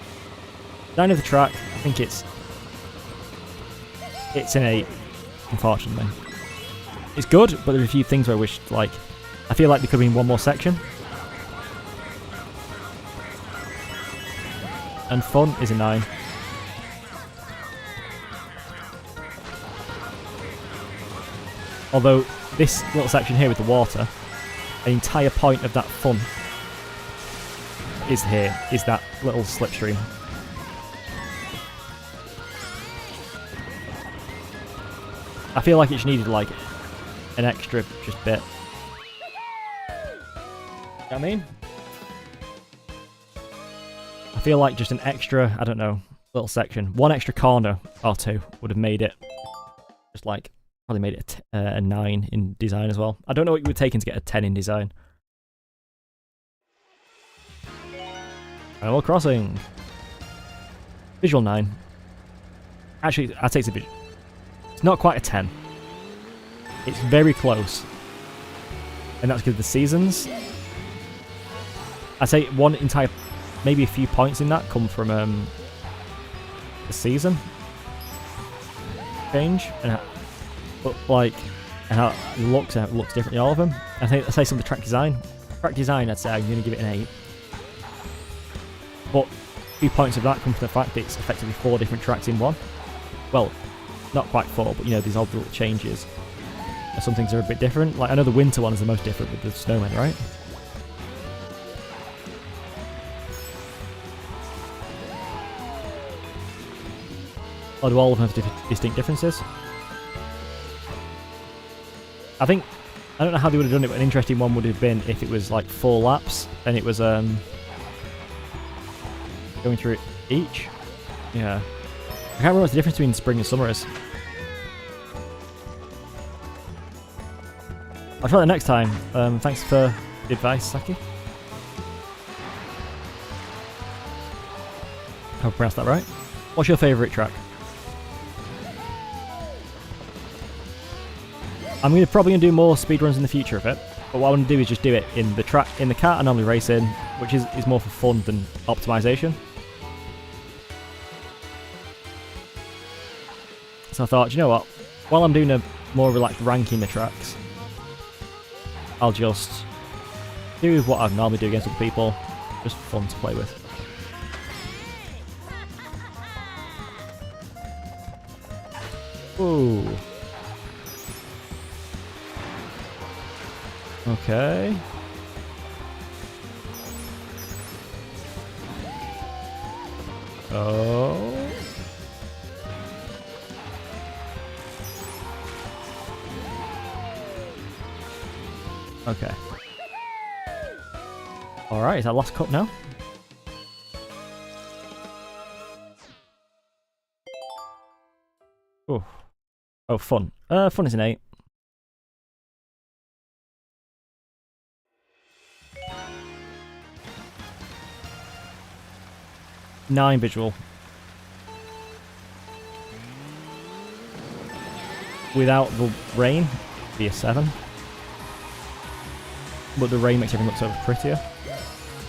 The end of the track, I think it's an 8, unfortunately. It's good, but there are a few things where I feel like there could have been one more section. And fun is a 9. Although this little section here with the water, the entire point of that fun is that little slipstream. I feel like it needed like an extra just bit. You know what I mean? I feel like just an extra, I don't know, little section, one extra corner or two would have made it just like, probably made it a 9 in design as well. I don't know what you would take in to get a 10 in design. Animal Crossing. Visual 9. Actually, I take the visual. It's not quite a 10. It's very close. And that's because of the seasons. I'd say one entire, maybe a few points in that come from the season change and how it looks differently, all of them. I think I'd say some of the track design. Track design, I'd say I'm going to give it an 8. But a few points of that come from the fact that it's effectively 4 different tracks in one. Well, not quite 4, but you know, these odd little changes. Some things are a bit different. Like, I know the winter one is the most different with the snowmen, right? Or do all of them have distinct differences? I don't know how they would have done it, but an interesting one would have been if it was like 4 laps and it was going through each. Yeah. I can't remember what the difference between spring and summer is. I'll try that next time. Thanks for the advice, Saki. I hope I pronounced that right. What's your favourite track? I'm probably going to do more speedruns in the future of it, but what I want to do is just do it in the kart I normally race in, which is more for fun than optimization. So I thought, you know what, while I'm doing a more relaxed ranking the tracks, I'll just do what I normally do against other people, just fun to play with. Ooh. Okay. Oh. Okay. Alright, is that last cup now? Oh. Oh, fun. Fun is an 8. Nine visual. Without the rain, it'd be a 7. But the rain makes everything look so much prettier.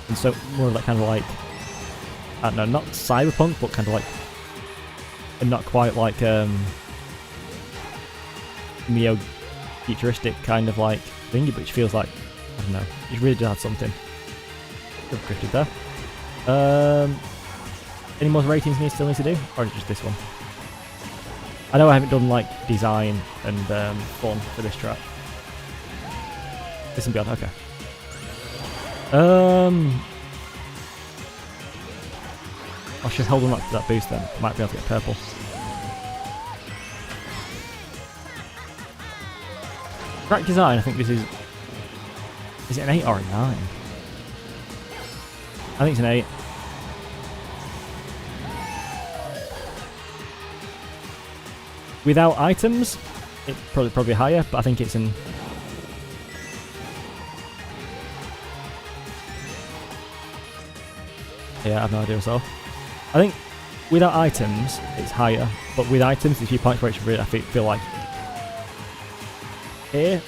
And so more like kind of like, I don't know, not cyberpunk, but kind of like, and not quite like neo futuristic kind of like thingy, but it feels like, I don't know, it really does have something. Could have drifted there. Any more ratings still need to do, or is it just this one? I know I haven't done like design and fun for this track. This and beyond, okay. I should hold on to that boost then. Might be able to get purple. Track design, I think this is it an 8 or a 9? I think it's an 8. Without items, it's probably higher, but I think it's in. Yeah, I have no idea myself. I think without items, it's higher, but with items, there's a few points where it's really, I feel like here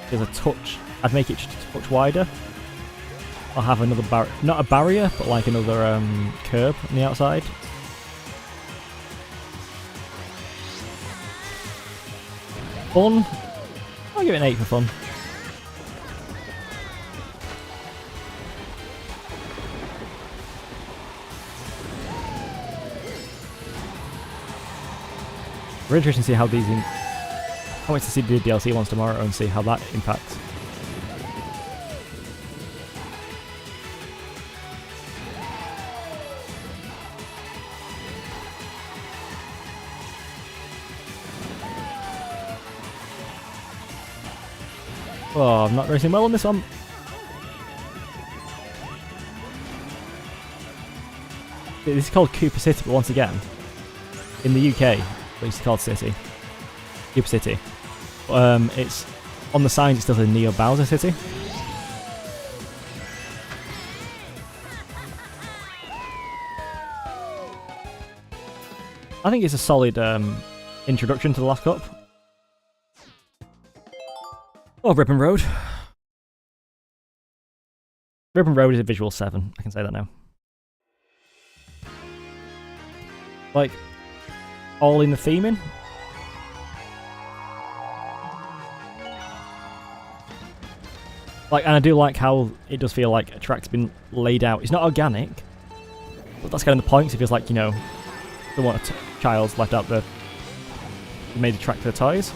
there's a touch. I'd make it just a touch wider. I'll have another not a barrier, but like another curb on the outside. Fun. I'll give it an 8 for fun. We're interested to see how these. I want to see the DLC ones tomorrow and see how that impacts. Oh, I'm not racing well on this one. This is called Cooper City, but once again, in the UK, it's called City. Cooper City. It's on the signs. It's still the Neo Bowser City. I think it's a solid introduction to the last cup. Oh, Ripon Road. Ripon Road is a visual 7. I can say that now. Like, all in the theming. Like, and I do like how it does feel like a track's been laid out. It's not organic, but that's kind of the point. It feels like, you know, they want a child's left out the made the track for the toys.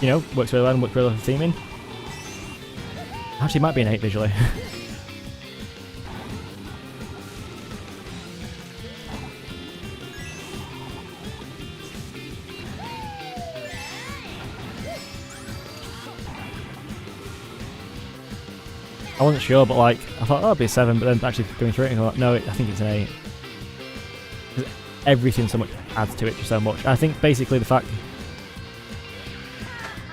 You know, works really well and works really well for theming. Actually, it might be an 8 visually. I wasn't sure, but like, I thought, oh, it'd be a 7, but then actually going through it, and I thought, no, I think it's an 8. Because everything so much adds to it just so much. And I think basically the fact,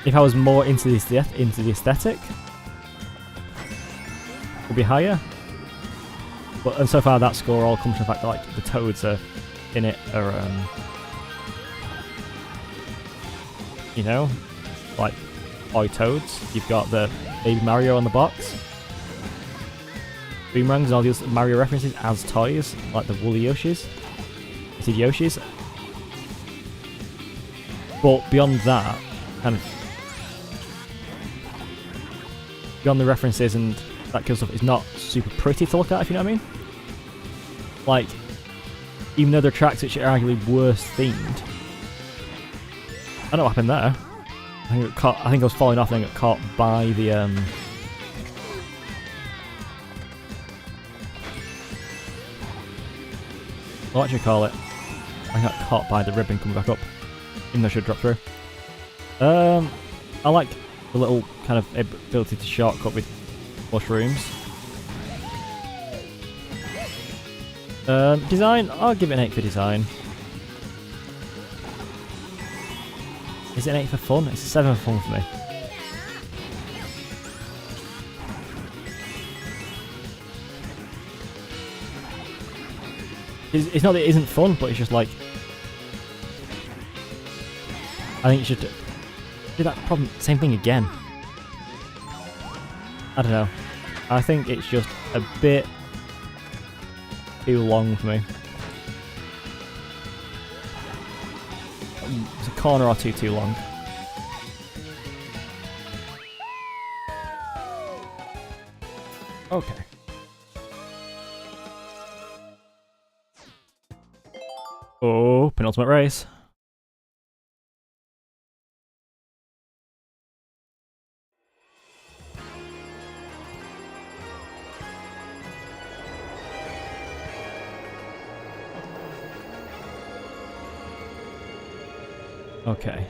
if I was more into the aesthetic, it would be higher. But and so far that score all comes from the fact that like the toads are in it are, you know, like toy toads. You've got the Baby Mario on the box. Boomerangs and all these Mario references as toys, like the woolly Yoshis, the Yoshis. But beyond that, kind of beyond the references and that kind of stuff, it's not super pretty to look at, if you know what I mean. Like, even though there are tracks which are arguably worse themed. I don't know what happened there. I think I was falling off and I got caught by the what do you call it? I got caught by the ribbon coming back up. Even though I should drop through. I like the little kind of ability to shortcut with mushrooms. Design, I'll give it an 8 for design. Is it an 8 for fun? It's a 7 for fun for me. It's not that it isn't fun, but it's just like, I think you should do that same thing again. I don't know. I think it's just a bit too long for me. It's a corner or two too long. Okay. Oh, penultimate race. Okay.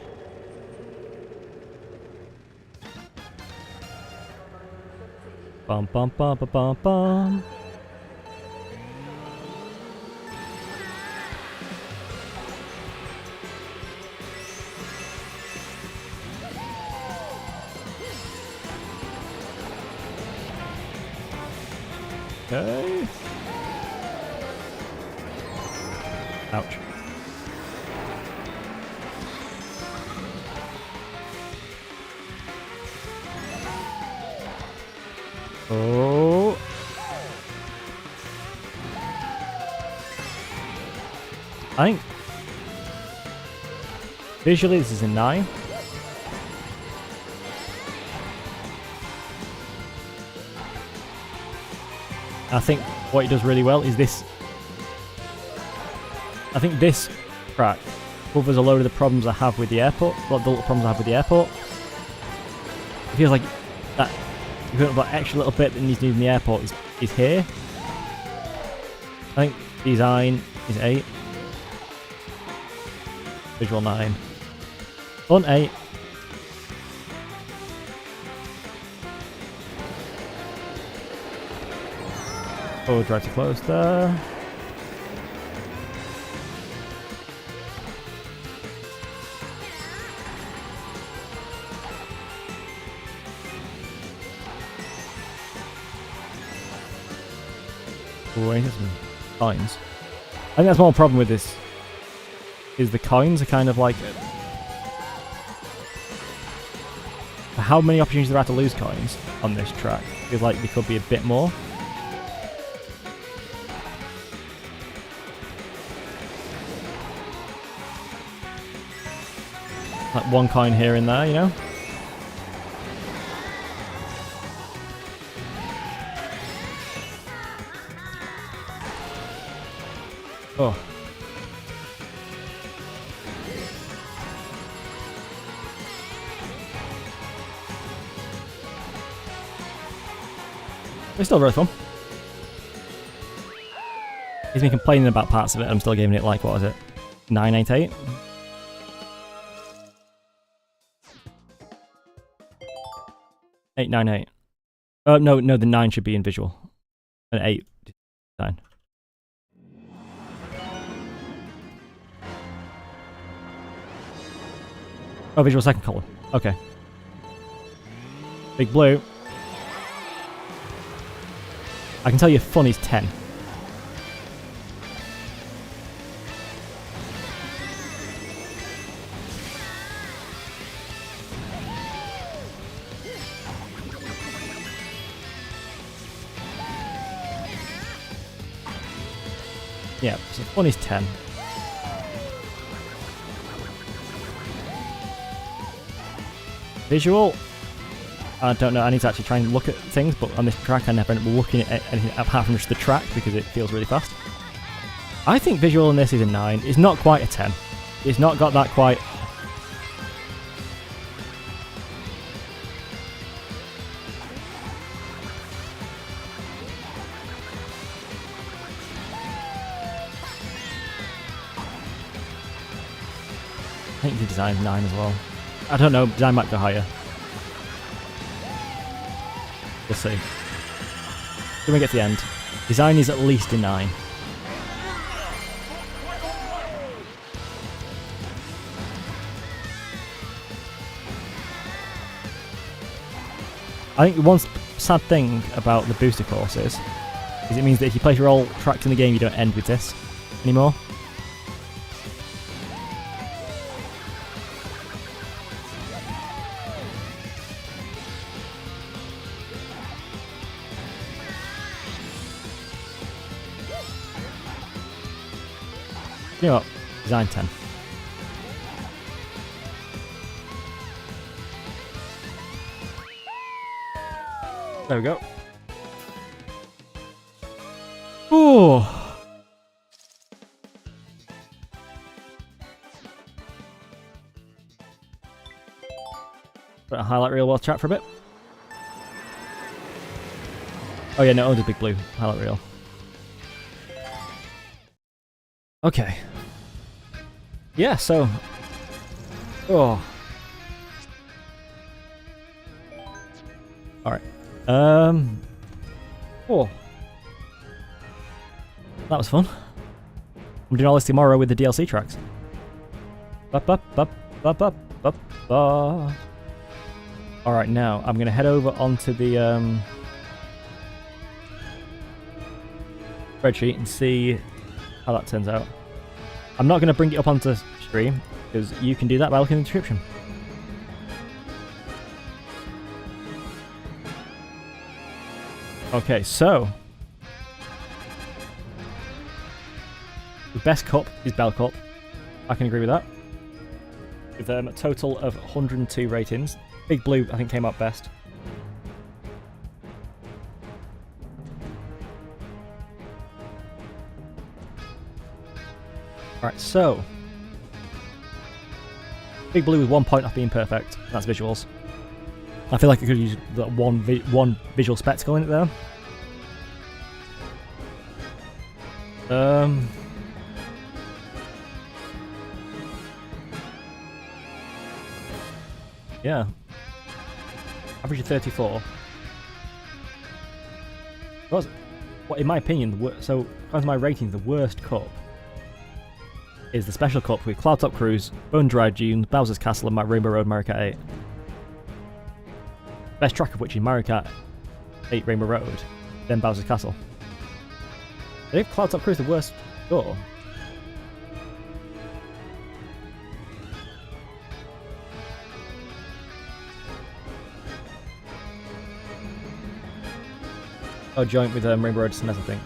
Bum bum bum bum bum bum. Okay. Ouch. Oh. I think visually this is a 9. I think what it does really well is this. I think this track covers a load of the problems I have with the airport. What the little problems I have with the airport. It feels like that. That extra little bit that needs to do in the airport is here. I think design is 8. Visual 9. Fun 8. Oh, drive to close there. Oh, I need some coins. I think that's one problem with this. Is the coins are kind of like... How many opportunities there are to lose coins on this track? I feel like there could be a bit more. Like one coin here and there, you know? Oh. It's still very fun. He's been complaining about parts of it. I'm still giving it like, what was it? 988? $898. Oh, no, the 9 should be in visual. An 8. 9. Oh, visual second column. Okay. Big blue. I can tell you fun is 10. Yeah, so fun is 10. Visual. I don't know, I need to actually try and look at things, but on this track I never end up looking at anything apart from just the track because it feels really fast. I think visual in this is a 9. It's not quite a 10. It's not got that quite... I think the design's 9 as well. I don't know, design might go higher. We'll see. When we get to the end, design is at least a 9. I think one sad thing about the booster courses is it means that if you play through all tracks in the game, you don't end with this anymore. You know what? Design 10. There we go. Ooh. Better highlight reel while chat for a bit. Oh yeah, no, only big blue. Highlight reel. Okay. Yeah, so... Oh. Alright. Oh. That was fun. I'm doing all this tomorrow with the DLC tracks. Alright, now I'm going to head over onto the spreadsheet and see how that turns out. I'm not going to bring it up onto stream, because you can do that by looking in the description. Okay, so... the best cup is Bell Cup. I can agree with that. With a total of 102 ratings. Big Blue, I think, came out best. Alright, so... Big Blue with 1 point off being perfect. That's visuals. I feel like I could use that one visual spectacle in it there. Yeah. Average of 34. What was it? What, in my opinion, so according to my ratings, the worst cup is the special cup with Cloudtop Cruise, Bone Dry Dunes, Bowser's Castle, and Rainbow Road Mario Kart 8. Best track of which is Mario Kart 8 Rainbow Road, then Bowser's Castle. They have Cloudtop Cruise the worst score. Oh, joint with Rainbow Road SNES, I think.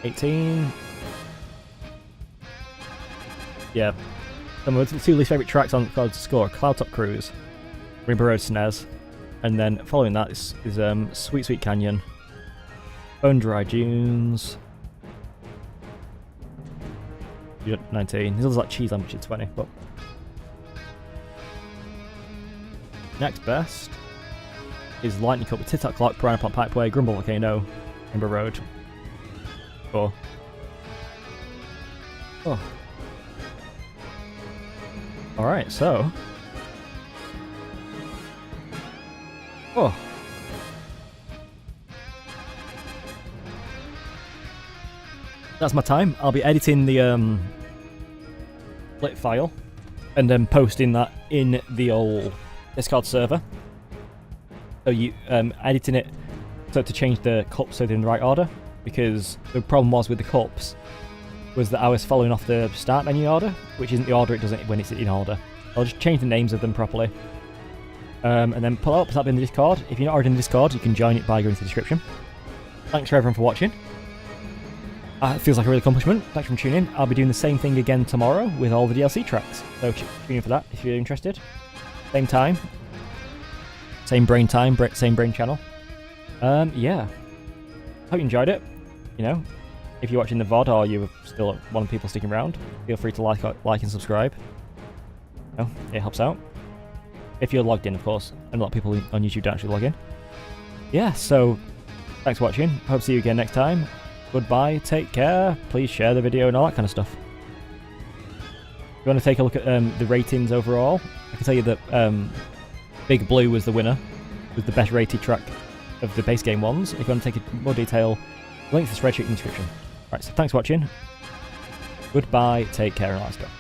18. Yeah. Some of the two least favourite tracks on the score: Cloudtop Cruise, Rainbow Road SNES, and then following that is Sweet Sweet Canyon, Bone Dry Dunes. 19. These others like Cheese Land, which is 20. But next best is Lightning Cup with Tic-Tac Clock, Piranha Plant Pipeway, Grumble Volcano, Rainbow Road. Oh. Alright, so. Oh. That's my time. I'll be editing the split file and then posting that in the old Discord server. So you editing it so to change the cups so they're in the right order, because the problem was with the cups was that I was following off the start menu order, which isn't the order it does it when it's in order. I'll just change the names of them properly. And then pull up that in the Discord. If you're not already in the Discord, you can join it by going to the description. Thanks for everyone for watching. It feels like a real accomplishment. Thanks for tuning in. I'll be doing the same thing again tomorrow with all the DLC tracks. So tune in for that if you're interested. Same time. Same brain time, same brain channel. Yeah. Hope you enjoyed it. You know, if you're watching the VOD or you're still one of the people sticking around, feel free to like and subscribe. You know, it helps out. If you're logged in, of course, and a lot of people on YouTube don't actually log in. Yeah, so thanks for watching. Hope to see you again next time. Goodbye, take care, please share the video and all that kind of stuff. If you want to take a look at the ratings overall, I can tell you that Big Blue was the winner, was the best rated track of the base game ones. If you want to take more detail, link to the spreadsheet in the description. Right, so thanks for watching. Goodbye, take care, and all that stuff.